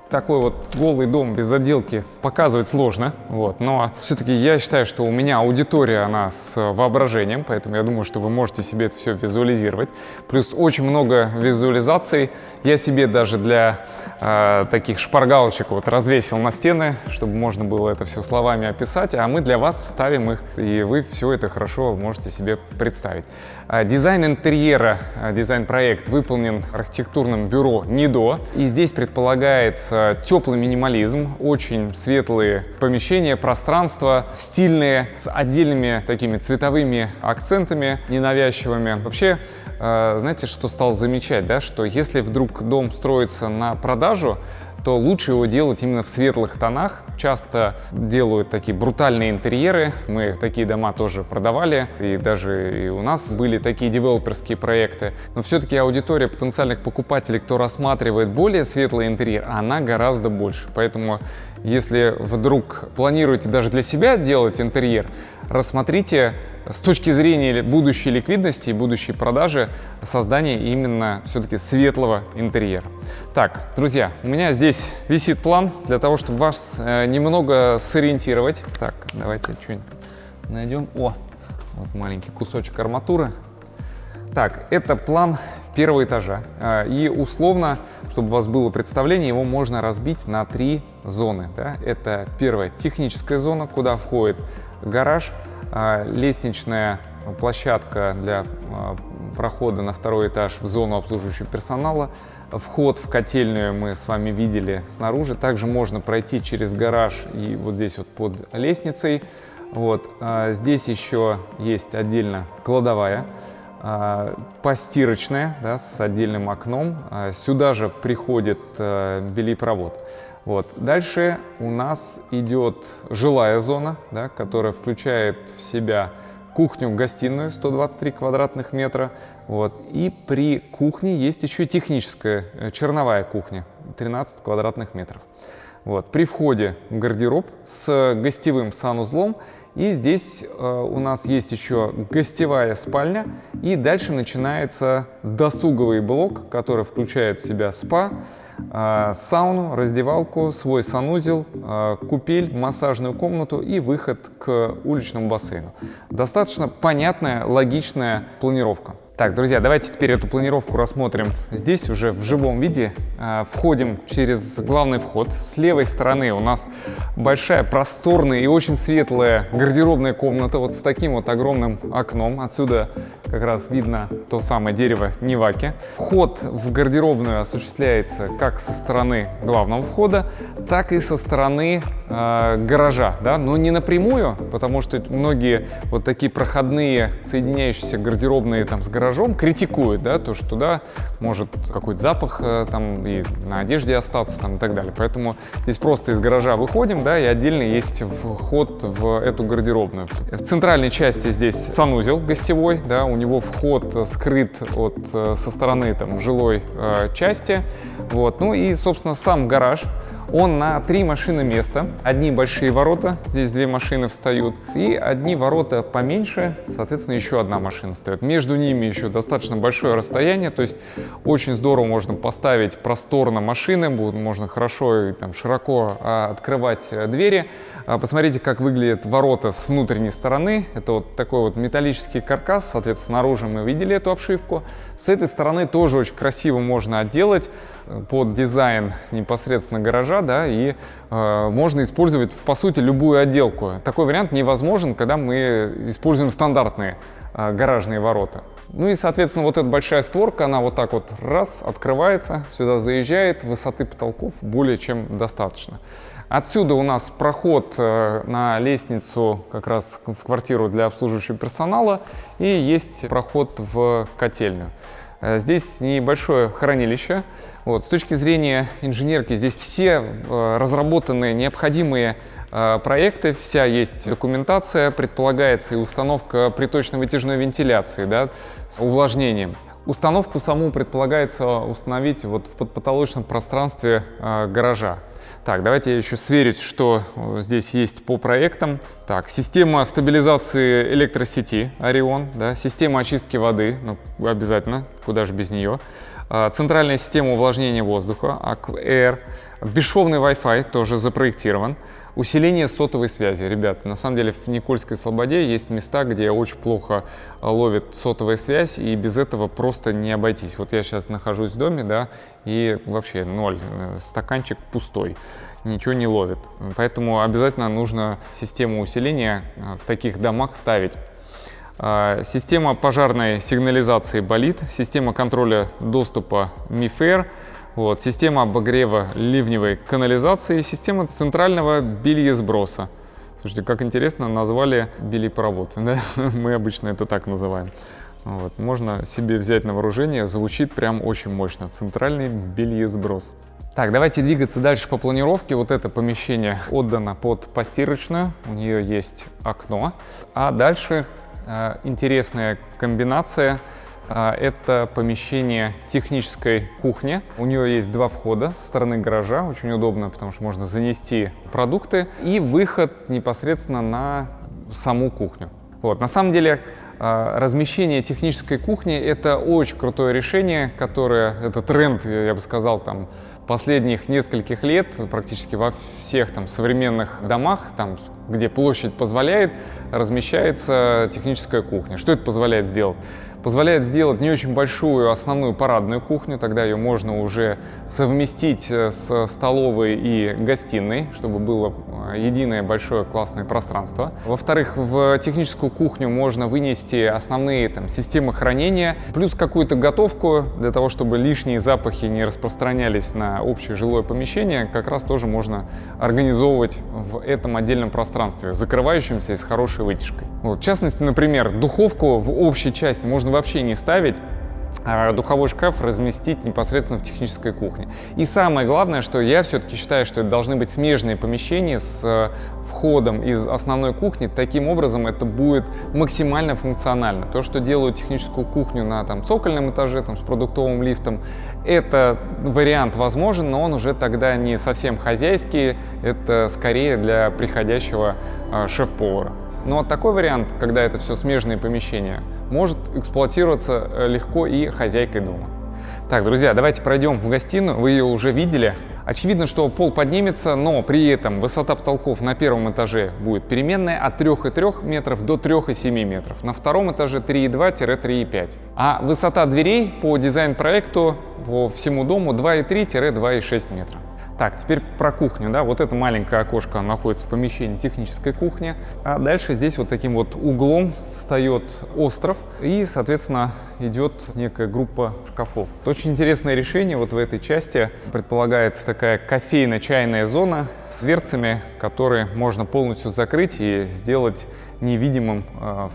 такой вот голый дом без отделки показывать сложно, вот, но все-таки я считаю, что у меня аудитория, она с воображением, поэтому я думаю, что вы можете себе это все визуализировать. Плюс очень много визуализаций. Я себе даже для таких шпаргалочек вот развесил на стены, чтобы можно было это все словами описать, а мы для вас вставим их, и вы все это хорошо можете себе представить. Дизайн интерьера, дизайн-проект выполнен архитектурным бюро НИДО, и здесь предполагается нравится теплый минимализм, очень светлые помещения, пространства, стильные, с отдельными такими цветовыми акцентами, ненавязчивыми. Вообще, знаете, что стал замечать, да, что если вдруг дом строится на продажу, то лучше его делать именно в светлых тонах. Часто делают такие брутальные интерьеры. Мы такие дома тоже продавали, и даже и у нас были такие девелоперские проекты. Но все-таки аудитория потенциальных покупателей, кто рассматривает более светлый интерьер, она гораздо больше. Поэтому, если вдруг планируете даже для себя делать интерьер, рассмотрите с точки зрения будущей ликвидности и будущей продажи создание именно все-таки светлого интерьера. Так, друзья, у меня здесь висит план для того, чтобы вас немного сориентировать. Так, давайте что-нибудь найдем. О, вот маленький кусочек арматуры. Так, это план первого этажа. И условно, чтобы у вас было представление, его можно разбить на 3 зоны. Да? Это первая техническая зона, куда входит гараж, лестничная площадка для прохода на 2-й этаж в зону обслуживающего персонала. Вход в котельную мы с вами видели снаружи. Также можно пройти через гараж и вот здесь вот под лестницей. Вот. Здесь еще есть отдельно кладовая, постирочная, да, с отдельным окном. Сюда же приходит бельепровод. Вот. Дальше у нас идет жилая зона, да, которая включает в себя кухню-гостиную 123 квадратных метра. Вот. И при кухне есть еще техническая черновая кухня 13 квадратных метров. Вот. При входе гардероб с гостевым санузлом. И здесь у нас есть еще гостевая спальня. И дальше начинается досуговый блок, который включает в себя спа, сауну, раздевалку, свой санузел, купель, массажную комнату и выход к уличному бассейну. Достаточно понятная, логичная планировка. Так, друзья, давайте теперь эту планировку рассмотрим здесь уже в живом виде. Входим через главный вход. С левой стороны у нас большая, просторная и очень светлая гардеробная комната вот с таким вот огромным окном. Отсюда как раз видно то самое дерево Ниваки. Вход в гардеробную осуществляется как со стороны главного входа, так и со стороны гаража, да? Но не напрямую, потому что многие вот такие проходные, соединяющиеся гардеробные там с гаражом, критикуют, да, то, что туда может какой-то запах там и на одежде остаться там и так далее. Поэтому здесь просто из гаража выходим, да, и отдельно есть вход в эту гардеробную. В центральной части здесь санузел гостевой, да, у него вход скрыт со стороны там жилой части, вот. Ну и, собственно, сам гараж. Он на 3 машины места. Одни большие ворота, здесь 2 машины встают, и одни ворота поменьше, соответственно, еще 1 машина встает. Между ними еще достаточно большое расстояние, то есть очень здорово можно поставить просторно машины, можно хорошо и там широко открывать двери. Посмотрите, как выглядят ворота с внутренней стороны. Это вот такой вот металлический каркас, соответственно, снаружи мы видели эту обшивку. С этой стороны тоже очень красиво можно отделать под дизайн непосредственно гаража, да, и можно использовать, по сути, любую отделку. Такой вариант невозможен, когда мы используем стандартные гаражные ворота. Ну и, соответственно, вот эта большая створка, она вот так вот раз, открывается, сюда заезжает, высоты потолков более чем достаточно. Отсюда у нас проход на лестницу как раз в квартиру для обслуживающего персонала, и есть проход в котельную. Здесь небольшое хранилище. Вот. С точки зрения инженерки, здесь все разработанные необходимые проекты, вся есть документация, предполагается и установка приточно-вытяжной вентиляции, да, с увлажнением. Установку саму предполагается установить вот в подпотолочном пространстве гаража. Так, давайте я еще сверюсь, что здесь есть по проектам. Так, система стабилизации электросети Орион, да, система очистки воды, ну, обязательно, куда же без нее. Центральная система увлажнения воздуха, Aquair. Бесшовный Wi-Fi тоже запроектирован. Усиление сотовой связи. Ребята, на самом деле в Никольской Слободе есть места, где очень плохо ловит сотовая связь, и без этого просто не обойтись. Вот я сейчас нахожусь в доме, да, и вообще ноль, стаканчик пустой, ничего не ловит. Поэтому обязательно нужно систему усиления в таких домах ставить. Система пожарной сигнализации Болит, система контроля доступа MiFair, Вот, система обогрева ливневой канализации, система центрального бельесброса. Слушайте, как интересно назвали бельепровод, да? Мы обычно это так называем. Вот, можно себе взять на вооружение, звучит прям очень мощно. Центральный бельесброс. Так, давайте двигаться дальше по планировке. Вот это помещение отдано под постирочную, у нее есть окно. А дальше интересная комбинация. Это помещение технической кухни. У нее есть два входа со стороны гаража, очень удобно, потому что можно занести продукты, и выход непосредственно на саму кухню. Вот. На самом деле размещение технической кухни — это очень крутое решение, которое, это тренд, я бы сказал, там, последних нескольких лет практически во всех там современных домах, там, где площадь позволяет, размещается техническая кухня. Что это позволяет сделать? Позволяет сделать не очень большую основную парадную кухню, тогда ее можно уже совместить с столовой и гостиной, чтобы было единое большое классное пространство. Во-вторых, в техническую кухню можно вынести основные там системы хранения, плюс какую-то готовку для того, чтобы лишние запахи не распространялись на общее жилое помещение, как раз тоже можно организовывать в этом отдельном пространстве, закрывающемся и с хорошей вытяжкой. Вот, в частности, например, духовку в общей части можно вообще не ставить, а духовой шкаф разместить непосредственно в технической кухне. И самое главное, что я все-таки считаю, что это должны быть смежные помещения с входом из основной кухни. Таким образом, это будет максимально функционально. То, что делают техническую кухню на там, цокольном этаже там, с продуктовым лифтом, это вариант возможен, но он уже тогда не совсем хозяйский, это скорее для приходящего шеф-повара. Но такой вариант, когда это все смежные помещения, может эксплуатироваться легко и хозяйкой дома. Так, друзья, давайте пройдем в гостиную, вы ее уже видели. Очевидно, что пол поднимется, но при этом высота потолков на первом этаже будет переменная от 3,3 метров до 3,7 метров. На втором этаже 3,2-3,5. А высота дверей по дизайн-проекту по всему дому 2,3-2,6 метра. Так, теперь про кухню, да, вот это маленькое окошко находится в помещении технической кухни, а дальше здесь вот таким вот углом встает остров и, соответственно, идет некая группа шкафов. Это очень интересное решение, вот в этой части предполагается такая кофейно-чайная зона с дверцами, которые можно полностью закрыть и сделать невидимым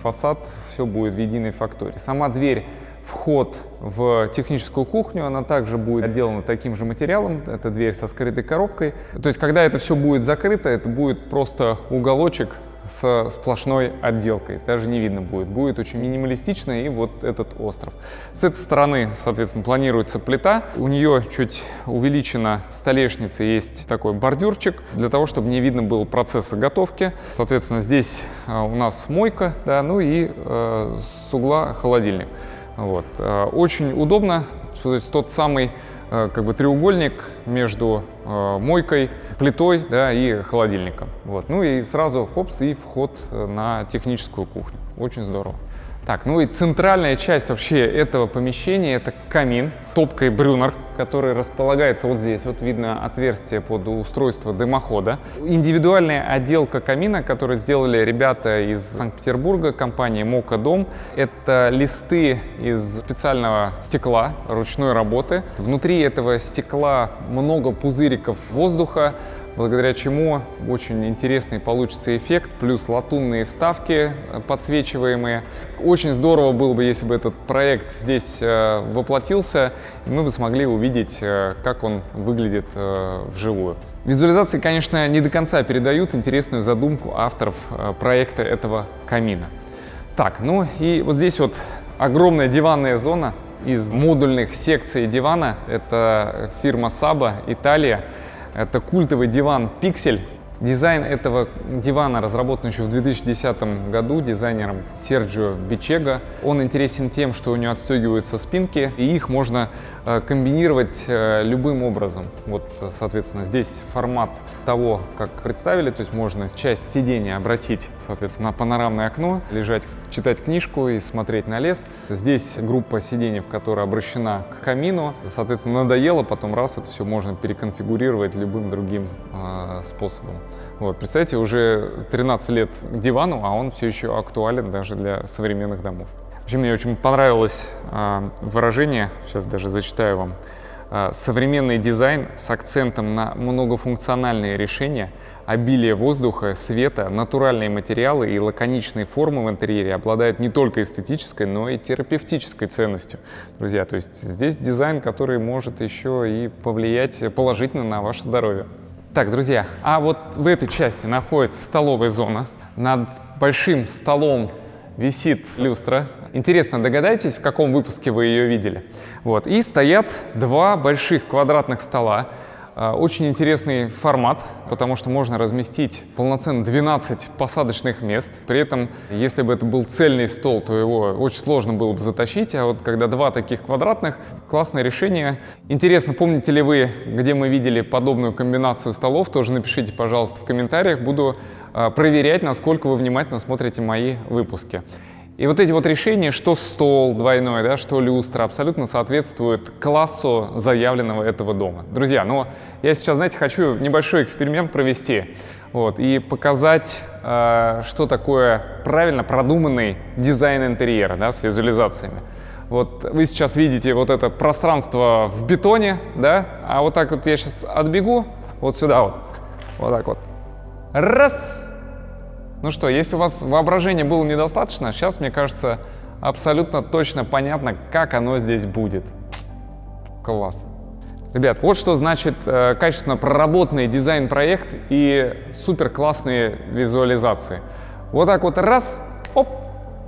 фасад, все будет в единой факторе. Сама дверь, вход в техническую кухню, она также будет отделана таким же материалом, это дверь со скрытой коробкой. То есть, когда это все будет закрыто, это будет просто уголочек с сплошной отделкой, даже не видно будет. Будет очень минималистично и вот этот остров. С этой стороны, соответственно, планируется плита. У нее чуть увеличена столешница, есть такой бордюрчик, для того, чтобы не видно было процесса готовки. Соответственно, здесь у нас мойка, да, ну и с угла холодильник. Вот. Очень удобно, то есть тот самый как бы треугольник между мойкой, плитой, да, и холодильником. Вот. Ну и сразу хопс и вход на техническую кухню. Очень здорово. Так, ну и центральная часть вообще этого помещения — это камин с топкой Брюнер, который располагается вот здесь. Вот видно отверстие под устройство дымохода. Индивидуальная отделка камина, которую сделали ребята из Санкт-Петербурга, компания Мока Дом. Это листы из специального стекла ручной работы. Внутри этого стекла много пузыриков воздуха, благодаря чему очень интересный получится эффект, плюс латунные вставки подсвечиваемые. Очень здорово было бы, если бы этот проект здесь воплотился, и мы бы смогли увидеть, как он выглядит вживую. Визуализации, конечно, не до конца передают интересную задумку авторов проекта этого камина. Так, ну и вот здесь вот огромная диванная зона из модульных секций дивана. Это фирма Saba, Италия. Это культовый диван Pixel. Дизайн этого дивана разработан еще в 2010 году дизайнером Серджио Бичего. Он интересен тем, что у него отстегиваются спинки, и их можно комбинировать любым образом. Вот, соответственно, здесь формат того, как представили, то есть можно часть сидения обратить, соответственно, на панорамное окно, лежать, читать книжку и смотреть на лес. Здесь группа сидений, которая обращена к камину. Соответственно, надоело, потом раз это все можно переконфигурировать любым другим способом. Вот, представьте, уже 13 лет к дивану, а он все еще актуален даже для современных домов. Вообще, мне очень понравилось выражение, сейчас даже зачитаю вам. современный дизайн с акцентом на многофункциональные решения, обилие воздуха, света, натуральные материалы и лаконичные формы в интерьере обладают не только эстетической, но и терапевтической ценностью. Друзья, то есть здесь дизайн, который может еще и повлиять положительно на ваше здоровье. Так, друзья, а вот в этой части находится столовая зона. Над большим столом висит люстра. Интересно, догадайтесь, в каком выпуске вы ее видели? Вот. И стоят два больших квадратных стола. Очень интересный формат, потому что можно разместить полноценно 12 посадочных мест. При этом, если бы это был цельный стол, то его очень сложно было бы затащить. А вот когда два таких квадратных, классное решение. Интересно, помните ли вы, где мы видели подобную комбинацию столов? Тоже напишите, пожалуйста, в комментариях. Буду проверять, насколько вы внимательно смотрите мои выпуски. И вот эти вот решения, что стол двойной, да, что люстра, абсолютно соответствуют классу заявленного этого дома. Друзья, но я сейчас, знаете, хочу небольшой эксперимент провести вот, и показать, что такое правильно продуманный дизайн интерьера, да, с визуализациями. Вот вы сейчас видите вот это пространство в бетоне, да, а вот так вот я сейчас отбегу вот сюда вот так вот. Раз! Ну что, если у вас воображения было недостаточно, сейчас, мне кажется, абсолютно точно понятно, как оно здесь будет. Класс. Ребят, вот что значит качественно проработанный дизайн-проект и супер классные визуализации. Вот так вот раз, оп,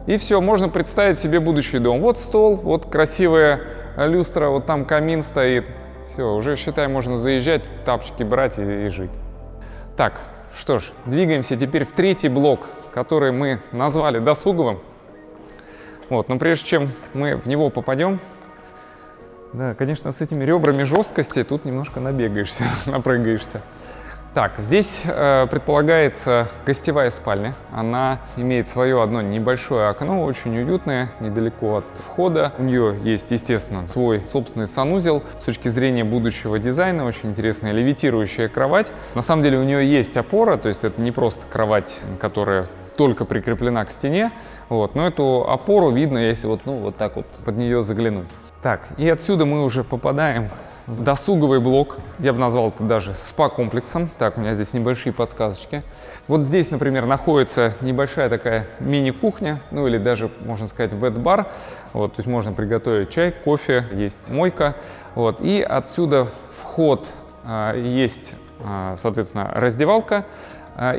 и все, можно представить себе будущий дом. Вот стол, вот красивая люстра, вот там камин стоит. Все, уже, считай, можно заезжать, тапочки брать и жить. Так. Что ж, двигаемся теперь в третий блок, который мы назвали досуговым. Вот, но прежде чем мы в него попадем, да, конечно, с этими ребрами жесткости тут немножко набегаешься, напрыгаешься. Так, здесь предполагается гостевая спальня. Она имеет свое одно небольшое окно, очень уютное, недалеко от входа. У нее есть, естественно, свой собственный санузел. С точки зрения будущего дизайна, очень интересная левитирующая кровать. На самом деле у нее есть опора, то есть это не просто кровать, которая только прикреплена к стене, вот, но эту опору видно, если вот так вот под нее заглянуть. Так, и отсюда мы уже попадаем в досуговый блок, я бы назвал это даже спа-комплексом. Так, у меня здесь небольшие подсказочки. Вот здесь, например, находится небольшая такая мини-кухня, ну или даже, можно сказать, вэт-бар. Вот, то есть можно приготовить чай, кофе, есть мойка. Вот, и отсюда вход, есть, соответственно, раздевалка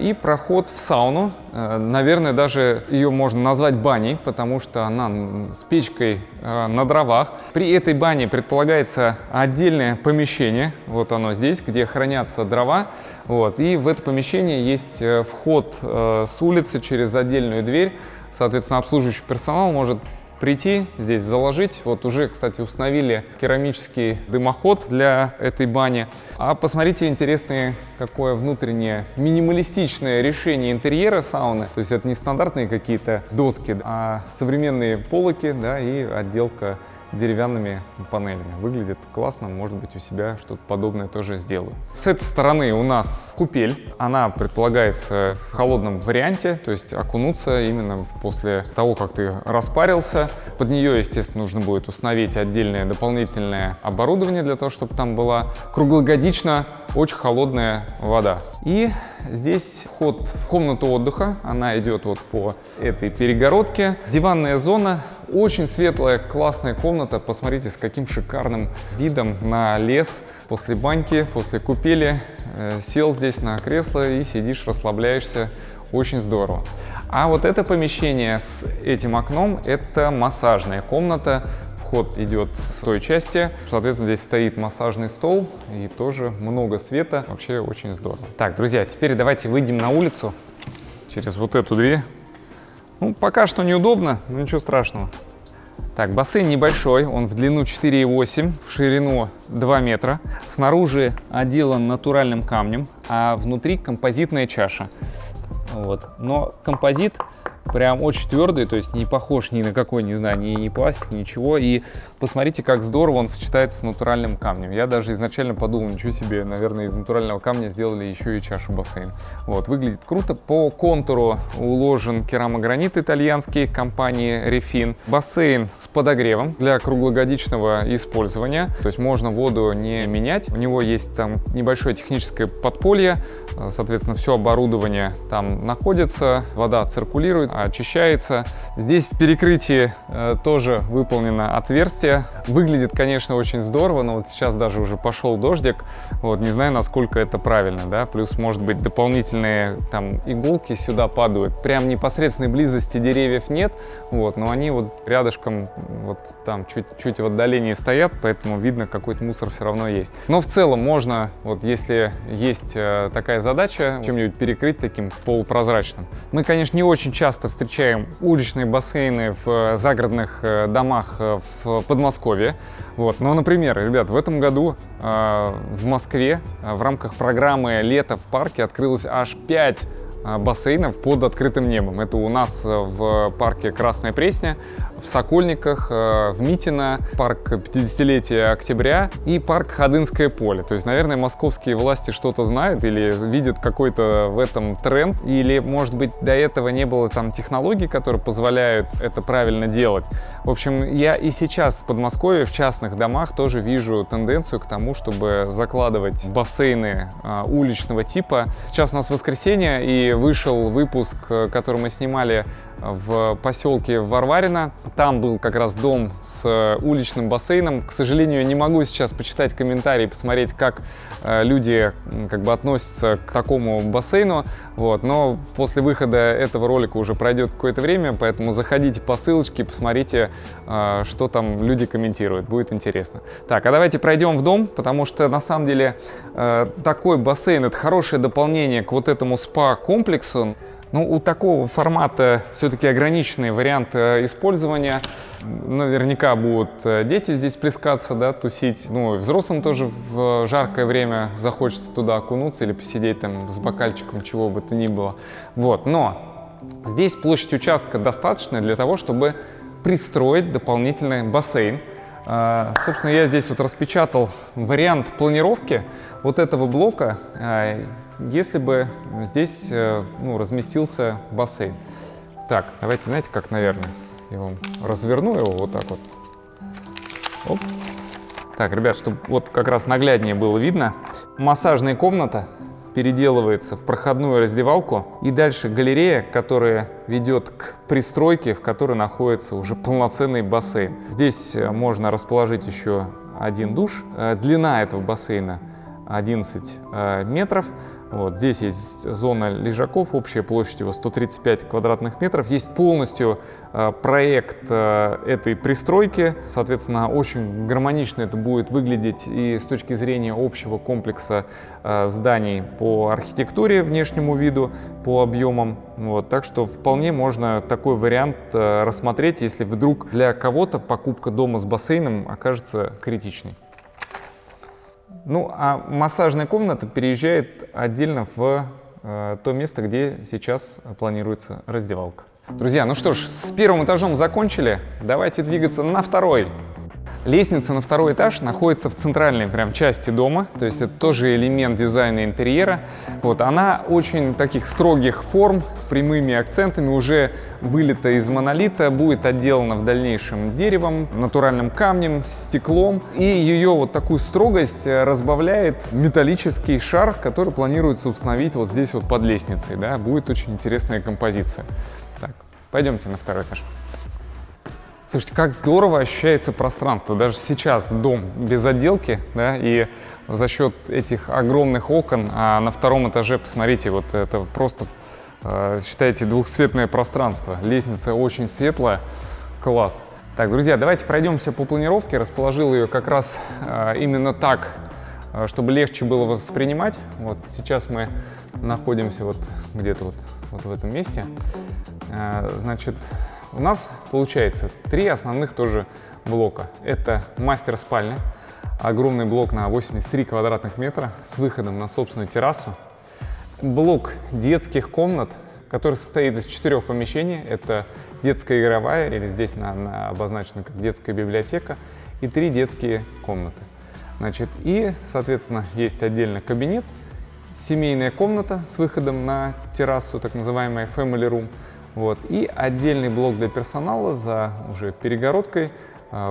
и проход в сауну. Наверное, даже ее можно назвать баней, потому что она с печкой на дровах. При этой бане предполагается отдельное помещение, вот оно здесь, где хранятся дрова. Вот, и в это помещение есть вход с улицы через отдельную дверь. Соответственно, обслуживающий персонал может прийти, здесь заложить. Вот уже, кстати, установили керамический дымоход для этой бани. А посмотрите, интересное какое внутреннее минималистичное решение интерьера сауны. То есть это не стандартные какие-то доски, а современные полки, да, и отделка деревянными панелями. Выглядит классно, может быть, у себя что-то подобное тоже сделаю. С этой стороны у нас купель. Она предполагается в холодном варианте, то есть окунуться именно после того, как ты распарился. Под нее, естественно, нужно будет установить отдельное дополнительное оборудование для того, чтобы там была круглогодично очень холодная вода. И здесь вход в комнату отдыха. Она идет вот по этой перегородке. Диванная зона. Очень светлая, классная комната. Посмотрите, с каким шикарным видом на лес. После баньки, после купели сел здесь на кресло и сидишь, расслабляешься. Очень здорово. А вот это помещение с этим окном – это массажная комната. Вход идет с той части. Соответственно, здесь стоит массажный стол и тоже много света. Вообще очень здорово. Так, друзья, теперь давайте выйдем на улицу через вот эту дверь. Ну, пока что неудобно, но ничего страшного. Так, бассейн небольшой, он в длину 4,8, в ширину 2 метра. Снаружи отделан натуральным камнем, а внутри композитная чаша. Вот. Но композит прям очень твердый, то есть не похож ни на какой, не знаю, ни пластик, ничего. И посмотрите, как здорово он сочетается с натуральным камнем. Я даже изначально подумал, ничего себе, наверное, из натурального камня сделали еще и чашу бассейна. Вот, выглядит круто. По контуру уложен керамогранит итальянский компании Refin. Бассейн с подогревом для круглогодичного использования. То есть можно воду не менять. У него есть там небольшое техническое подполье. Соответственно, все оборудование там находится. Вода циркулирует, очищается. Здесь в перекрытии тоже выполнено отверстие. Выглядит, конечно, очень здорово, но вот сейчас даже уже пошел дождик. Вот, не знаю, насколько это правильно, да. Плюс, может быть, дополнительные там иголки сюда падают. Прям непосредственной близости деревьев нет, вот, но они вот рядышком, вот там чуть-чуть в отдалении стоят, поэтому видно, какой-то мусор все равно есть. Но в целом можно, вот если есть такая задача, чем-нибудь перекрыть таким полупрозрачным. Мы, конечно, не очень часто встречаем уличные бассейны в загородных домах в Подмосковье. Вот. Но, например, ребят, в этом году в Москве в рамках программы «Лето в парке» открылось аж 5 бассейнов под открытым небом. Это у нас в парке Красная Пресня, в Сокольниках, в Митино, парк 50-летия Октября и парк Ходынское поле. То есть, наверное, московские власти что-то знают или видят какой-то в этом тренд, или, может быть, до этого не было там технологий, которые позволяют это правильно делать. В общем, я и сейчас в Подмосковье в частных домах тоже вижу тенденцию к тому, чтобы закладывать бассейны уличного типа. Сейчас у нас воскресенье, и вышел выпуск, который мы снимали в поселке Варварино. Там был как раз дом с уличным бассейном. К сожалению, не могу сейчас почитать комментарии, посмотреть, как люди как бы относятся к такому бассейну. Вот. Но после выхода этого ролика уже пройдет какое-то время, поэтому заходите по ссылочке, посмотрите, что там люди комментируют. Будет интересно. Так, а давайте пройдем в дом, потому что на самом деле такой бассейн — это хорошее дополнение к вот этому спа-комплексу. Ну, у такого формата все-таки ограниченный вариант использования. Наверняка будут дети здесь плескаться, да, тусить. Ну, и взрослым тоже в жаркое время захочется туда окунуться или посидеть там с бокальчиком, чего бы то ни было. Вот, но здесь площадь участка достаточная для того, чтобы пристроить дополнительный бассейн. Собственно, я здесь вот распечатал вариант планировки вот этого блока, если бы здесь разместился бассейн. Так, давайте, знаете, как, наверное, я вам разверну его вот так вот. Оп. Так, ребят, чтобы вот как раз нагляднее было видно. Массажная комната переделывается в проходную раздевалку, и дальше галерея, которая ведет к пристройке, в которой находится уже полноценный бассейн. Здесь можно расположить еще один душ. Длина этого бассейна 11 метров. Вот, здесь есть зона лежаков, общая площадь его 135 квадратных метров. Есть полностью проект этой пристройки, соответственно, очень гармонично это будет выглядеть и с точки зрения общего комплекса зданий по архитектуре, внешнему виду, по объемам. Вот, так что вполне можно такой вариант рассмотреть, если вдруг для кого-то покупка дома с бассейном окажется критичной. Ну, а массажная комната переезжает отдельно в то место, где сейчас планируется раздевалка. Друзья, ну что ж, с первым этажом закончили. Давайте двигаться на второй. Лестница на второй этаж находится в центральной прям части дома, то есть это тоже элемент дизайна интерьера. Вот, она очень таких строгих форм, с прямыми акцентами, уже вылита из монолита, будет отделана в дальнейшем деревом, натуральным камнем, стеклом. И ее вот такую строгость разбавляет металлический шар, который планируется установить вот здесь вот под лестницей. Да? Будет очень интересная композиция. Так, пойдемте на второй этаж. Слушайте, как здорово ощущается пространство, даже сейчас в дом без отделки, да, и за счет этих огромных окон, а на втором этаже, посмотрите, вот это просто, считайте, двухцветное пространство. Лестница очень светлая, класс. Так, друзья, давайте пройдемся по планировке. Расположил ее как раз именно так, чтобы легче было воспринимать. Вот сейчас мы находимся вот где-то вот в этом месте. Значит, у нас получается 3 основных тоже блока. Это мастер-спальня, огромный блок на 83 квадратных метра с выходом на собственную террасу. Блок детских комнат, который состоит из 4 помещений. Это детская игровая, или здесь она обозначена как детская библиотека, и 3 детские комнаты. Значит, и, соответственно, есть отдельно кабинет, семейная комната с выходом на террасу, так называемая family room, вот, и отдельный блок для персонала за уже перегородкой,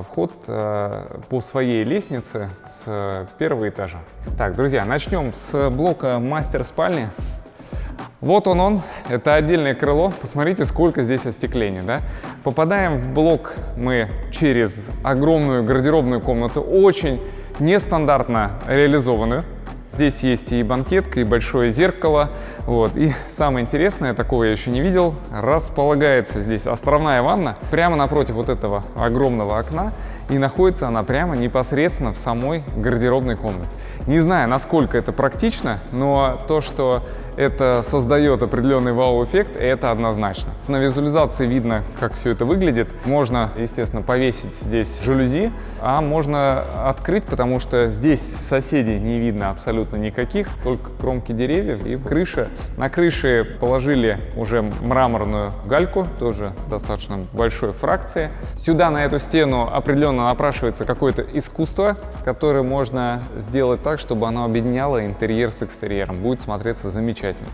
вход по своей лестнице с 1-го этажа. Так, друзья, начнем с блока мастер-спальни. Вот он, это отдельное крыло. Посмотрите, сколько здесь остекления, да? Попадаем в блок мы через огромную гардеробную комнату, очень нестандартно реализованную. Здесь есть и банкетка, и большое зеркало. Вот. И самое интересное, такого я еще не видел, располагается здесь островная ванна прямо напротив вот этого огромного окна. И находится она прямо непосредственно в самой гардеробной комнате. Не знаю, насколько это практично, но то, что это создает определенный вау-эффект, это однозначно. На визуализации видно, как все это выглядит. Можно, естественно, повесить здесь жалюзи, а можно открыть, потому что здесь соседей не видно абсолютно никаких, только кромки деревьев и крыша. На крыше положили уже мраморную гальку, тоже достаточно большой фракции. Сюда, на эту стену, определенно напрашивается какое-то искусство, которое можно сделать так, чтобы оно объединяло интерьер с экстерьером. Будет смотреться замечательно.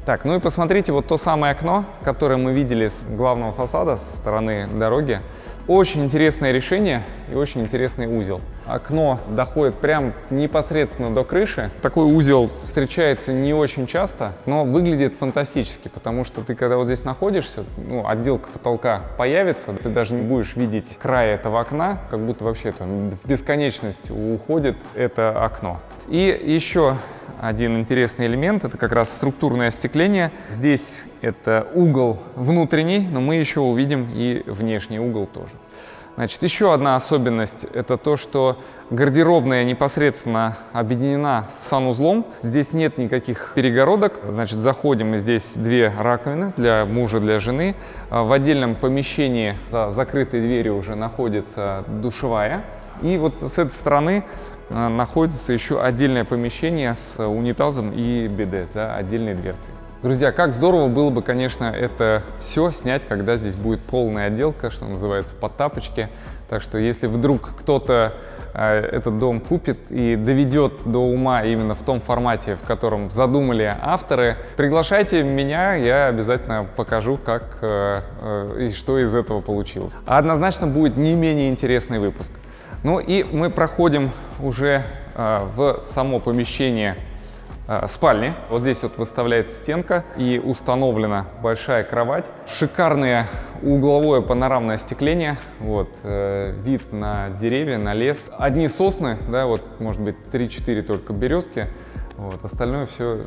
Так, ну и посмотрите вот то самое окно, которое мы видели с главного фасада, со стороны дороги. Очень интересное решение и очень интересный узел. Окно доходит прям непосредственно до крыши. Такой узел встречается не очень часто, но выглядит фантастически, потому что ты, когда вот здесь находишься, ну, отделка потолка появится, ты даже не будешь видеть края этого окна, как будто вообще там в бесконечность уходит это окно. И еще один интересный элемент — это как раз структурное остекление. Здесь это угол внутренний, но мы еще увидим и внешний угол тоже. Значит, еще одна особенность — это то, что гардеробная непосредственно объединена с санузлом. Здесь нет никаких перегородок. Значит, заходим, и здесь 2 раковины для мужа, для жены. В отдельном помещении за закрытой дверью уже находится душевая. И вот с этой стороны находится еще отдельное помещение с унитазом и биде за отдельной дверцей. Друзья, как здорово было бы, конечно, это все снять, когда здесь будет полная отделка, что называется, под тапочки. Так что если вдруг кто-то этот дом купит и доведет до ума именно в том формате, в котором задумали авторы, приглашайте меня, я обязательно покажу, как и что из этого получилось. А однозначно будет не менее интересный выпуск. Ну и мы проходим уже в само помещение спальни. Вот здесь вот выставляется стенка и установлена большая кровать. Шикарное угловое панорамное остекление. Вот, вид на деревья, на лес. Одни сосны, да, вот может быть 3-4 только березки. Вот, остальное все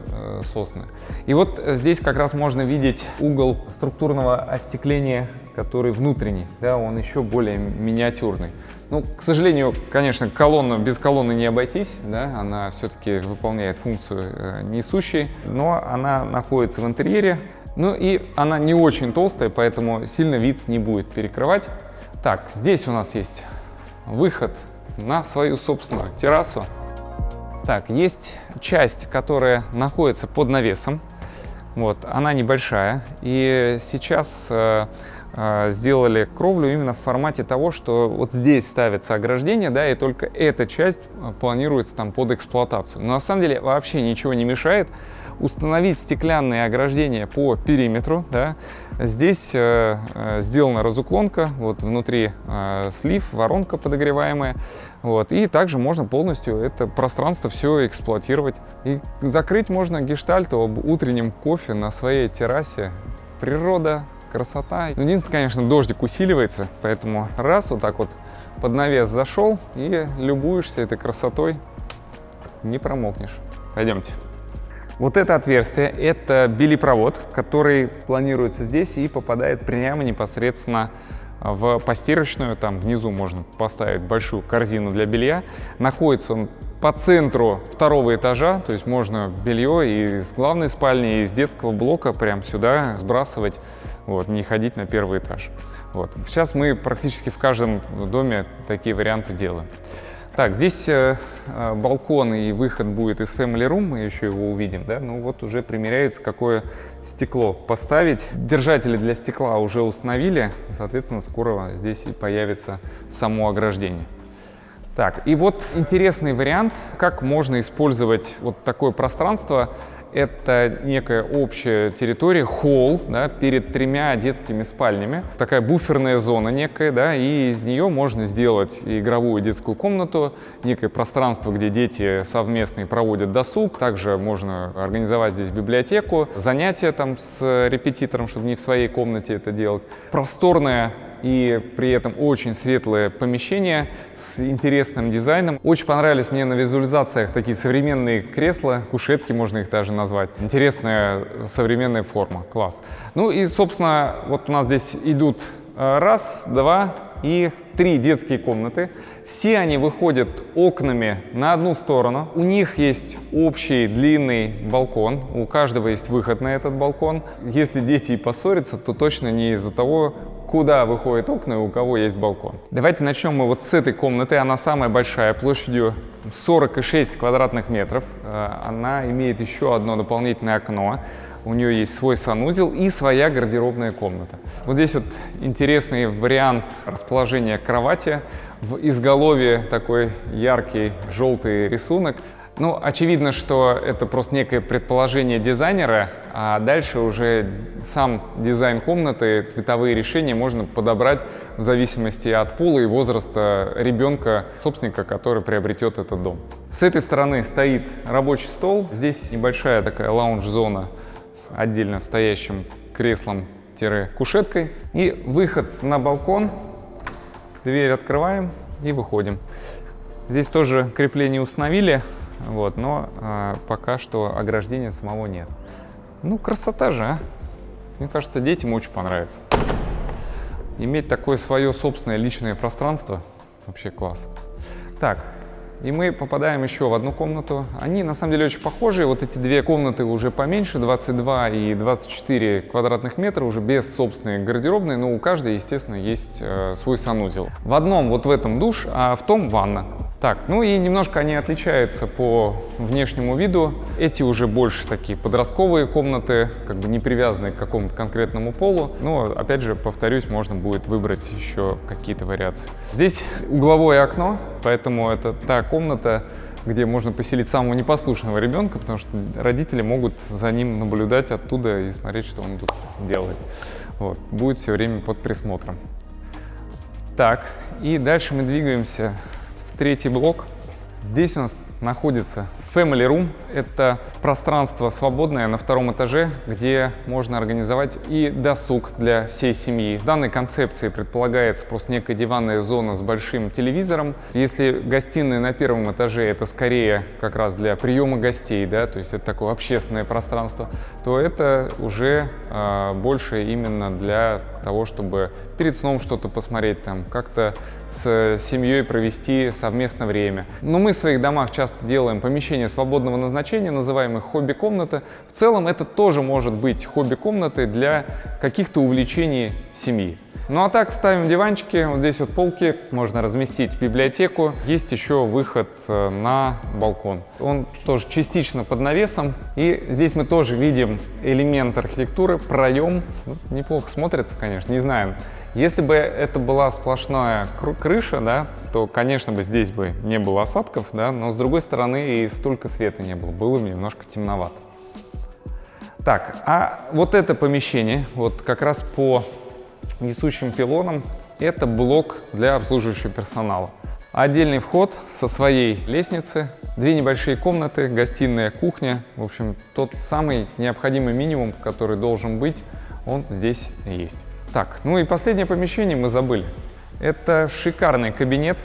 сосны. И вот здесь как раз можно видеть угол структурного остекления, который внутренний, да, он еще более миниатюрный. Ну, к сожалению, конечно, без колонны не обойтись, да, она все-таки выполняет функцию несущей, но она находится в интерьере, ну и она не очень толстая, поэтому сильно вид не будет перекрывать. Так, здесь у нас есть выход на свою собственную террасу. Так, есть часть, которая находится под навесом, вот, она небольшая, и сейчас сделали кровлю именно в формате того, что вот здесь ставится ограждение, да, и только эта часть планируется там под эксплуатацию. Но на самом деле вообще ничего не мешает установить стеклянные ограждения по периметру, да. Здесь сделана разуклонка, вот внутри слив, воронка подогреваемая, вот, и также можно полностью это пространство все эксплуатировать. И закрыть можно гештальт об утреннем кофе на своей террасе. Природа, красота. Единственное, конечно, дождик усиливается, поэтому раз вот так вот под навес зашел и любуешься этой красотой, не промокнешь. Пойдемте. Вот это отверстие, это белипровод, который планируется здесь и попадает прямо непосредственно в постирочную. Там внизу можно поставить большую корзину для белья. Находится он по центру 2-го этажа, то есть можно белье и из главной спальни, и из детского блока прямо сюда сбрасывать, вот, не ходить на 1-й этаж. Вот. Сейчас мы практически в каждом доме такие варианты делаем. Так, здесь балкон и выход будет из Family Room, мы еще его увидим, да? Ну вот уже примеряется, какое стекло поставить. Держатели для стекла уже установили, соответственно, скоро здесь и появится само ограждение. Так, и вот интересный вариант, как можно использовать вот такое пространство. Это некая общая территория, холл, да, перед 3 детскими спальнями. Такая буферная зона некая, да, и из нее можно сделать игровую детскую комнату, некое пространство, где дети совместно проводят досуг. Также можно организовать здесь библиотеку, занятия там с репетитором, чтобы не в своей комнате это делать. Просторная и при этом очень светлое помещение с интересным дизайном. Очень понравились мне на визуализациях такие современные кресла, кушетки можно их даже назвать. Интересная современная форма, класс. Ну и, собственно, вот у нас здесь идут 1, 2 и 3 детские комнаты. Все они выходят окнами на одну сторону. У них есть общий длинный балкон. У каждого есть выход на этот балкон. Если дети и поссорятся, то точно не из-за того, куда выходят окна и у кого есть балкон. Давайте начнем мы вот с этой комнаты. Она самая большая, площадью 46 квадратных метров. Она имеет еще одно дополнительное окно. У нее есть свой санузел и своя гардеробная комната. Вот здесь вот интересный вариант расположения кровати. В изголовье такой яркий желтый рисунок. Ну, очевидно, что это просто некое предположение дизайнера, а дальше уже сам дизайн комнаты, цветовые решения можно подобрать в зависимости от пола и возраста ребенка, собственника, который приобретет этот дом. С этой стороны стоит рабочий стол. Здесь небольшая такая лаунж-зона с отдельно стоящим креслом-кушеткой. И выход на балкон. Дверь открываем и выходим. Здесь тоже крепление установили. Вот, но пока что ограждения самого нет. Ну, красота же, а? Мне кажется, детям очень понравится. Иметь такое свое собственное личное пространство — вообще класс. Так, и мы попадаем еще в одну комнату. Они на самом деле очень похожие. Вот эти 2 комнаты уже поменьше, 22 и 24 квадратных метра, уже без собственной гардеробной, но у каждой, естественно, есть свой санузел. В одном вот в этом душ, а в том ванна. Так, ну и немножко они отличаются по внешнему виду. Эти уже больше такие подростковые комнаты, как бы не привязанные к какому-то конкретному полу. Но, опять же, повторюсь, можно будет выбрать еще какие-то вариации. Здесь угловое окно, поэтому это та комната, где можно поселить самого непослушного ребенка, потому что родители могут за ним наблюдать оттуда и смотреть, что он тут делает. Вот. Будет все время под присмотром. Так, и дальше мы двигаемся в 3-й блок. Здесь у нас находится Family Room. Это пространство свободное на 2-м этаже, где можно организовать и досуг для всей семьи. В данной концепции предполагается просто некая диванная зона с большим телевизором. Если гостиная на 1-м этаже — это скорее как раз для приема гостей, да, то есть это такое общественное пространство, то это уже больше именно для того, чтобы перед сном что-то посмотреть, там, как-то с семьей провести совместное время. Но мы в своих домах часто делаем помещения свободного назначения, называемых хобби-комната. В целом это тоже может быть хобби-комнатой для каких-то увлечений семьи. Ну а так, ставим диванчики, вот здесь вот полки, можно разместить библиотеку. Есть еще выход на балкон. Он тоже частично под навесом. И здесь мы тоже видим элемент архитектуры, проем. Ну, неплохо смотрится, конечно, не знаю. Если бы это была сплошная крыша, да, то, конечно, бы здесь бы не было осадков, да, но с другой стороны и столько света не было, было бы немножко темновато. Так, а вот это помещение, вот как раз по несущим пилонам, это блок для обслуживающего персонала. Отдельный вход со своей лестницы, 2 небольшие комнаты, гостиная, кухня. В общем, тот самый необходимый минимум, который должен быть, он здесь есть. Так, ну и последнее помещение мы забыли. Это шикарный кабинет.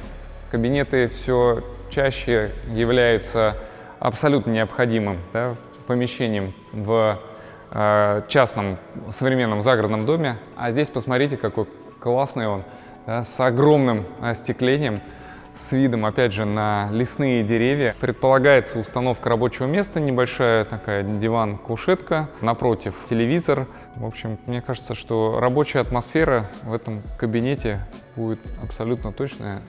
Кабинеты все чаще являются абсолютно необходимым, да, помещением в частном современном загородном доме. А здесь посмотрите, какой классный он, да, с огромным остеклением, с видом, опять же, на лесные деревья. Предполагается установка рабочего места, небольшая такая диван-кушетка, напротив телевизор. В общем, мне кажется, что рабочая атмосфера в этом кабинете будет абсолютно точная.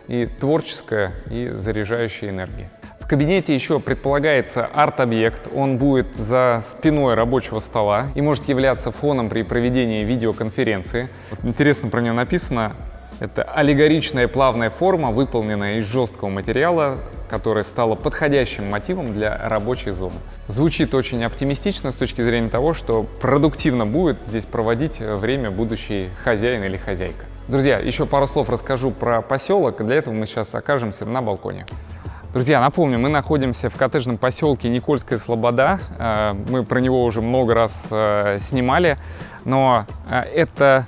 и творческая, и заряжающая энергия. В кабинете еще предполагается арт-объект. Он будет за спиной рабочего стола и может являться фоном при проведении видеоконференции. Вот интересно про нее написано. Это аллегоричная плавная форма, выполненная из жесткого материала, которая стала подходящим мотивом для рабочей зоны. Звучит очень оптимистично с точки зрения того, что продуктивно будет здесь проводить время будущий хозяин или хозяйка. Друзья, еще пару слов расскажу про поселок. Для этого мы сейчас окажемся на балконе. Друзья, напомню, мы находимся в коттеджном поселке Никольская Слобода. Мы про него уже много раз снимали, но это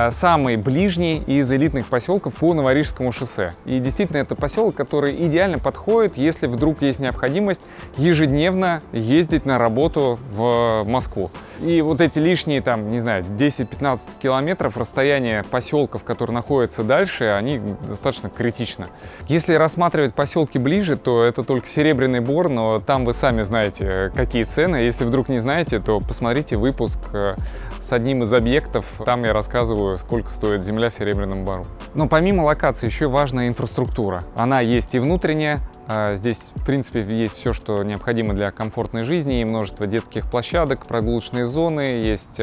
самый ближний из элитных поселков по Новорижскому шоссе. И действительно, это поселок, который идеально подходит, если вдруг есть необходимость ежедневно ездить на работу в Москву. И вот эти лишние, там, не знаю, 10-15 километров расстояния поселков, которые находятся дальше, они достаточно критичны. Если рассматривать поселки ближе, то это только Серебряный Бор, но там вы сами знаете, какие цены. Если вдруг не знаете, то посмотрите выпуск с одним из объектов. Там я рассказываю, сколько стоит земля в Серебряном Бору. Но помимо локации еще важна инфраструктура. Она есть и внутренняя. Здесь, в принципе, есть все, что необходимо для комфортной жизни, и множество детских площадок, прогулочные зоны, есть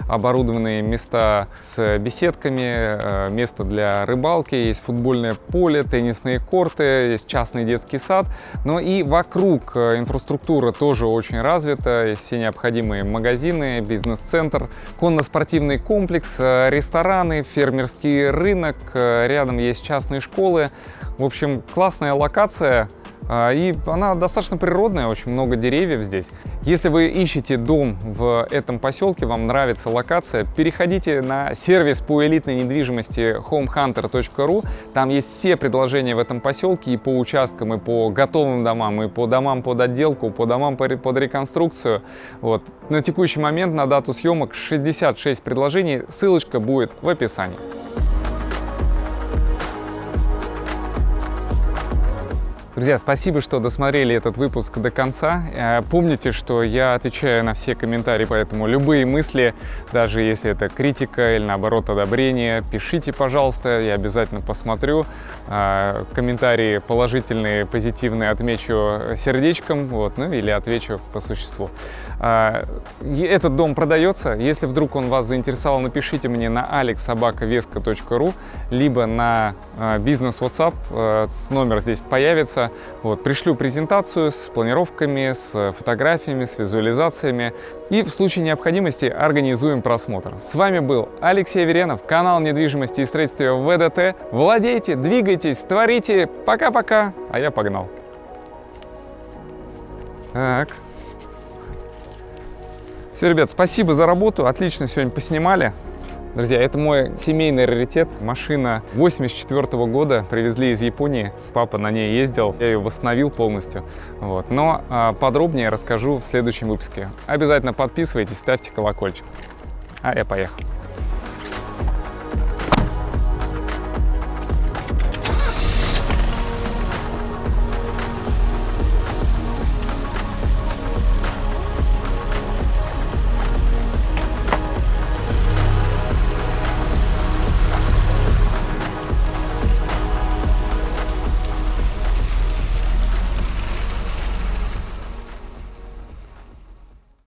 оборудованные места с беседками, место для рыбалки, есть футбольное поле, теннисные корты, есть частный детский сад. Но и вокруг инфраструктура тоже очень развита, есть все необходимые магазины, бизнес-центр, конно-спортивный комплекс, рестораны, фермерский рынок, рядом есть частные школы. В общем, классная локация, и она достаточно природная, очень много деревьев здесь. Если вы ищете дом в этом поселке, вам нравится локация, переходите на сервис по элитной недвижимости homehunter.ru. Там есть все предложения в этом поселке и по участкам, и по готовым домам, и по домам под отделку, по домам под реконструкцию. Вот. На текущий момент, на дату съемок, 66 предложений, ссылочка будет в описании. Друзья, спасибо, что досмотрели этот выпуск до конца. Помните, что я отвечаю на все комментарии, поэтому любые мысли, даже если это критика или наоборот одобрение, пишите, пожалуйста, я обязательно посмотрю. Комментарии положительные, позитивные отмечу сердечком, вот, ну или отвечу по существу. Этот дом продается. Если вдруг он вас заинтересовал, напишите мне на alex@vesco.ru, либо на бизнес WhatsApp, номер здесь появится. Вот, пришлю презентацию с планировками, с фотографиями, с визуализациями. И в случае необходимости организуем просмотр. С вами был Алексей Аверьянов, канал недвижимости и строительства ВДТ. Владейте, двигайтесь, творите. Пока-пока. А я погнал. Так. Все, ребят, спасибо за работу. Отлично сегодня поснимали. Друзья, это мой семейный раритет. Машина 1984 года, привезли из Японии. Папа на ней ездил, я ее восстановил полностью. Вот. Но подробнее расскажу в следующем выпуске. Обязательно подписывайтесь, ставьте колокольчик. А я поехал.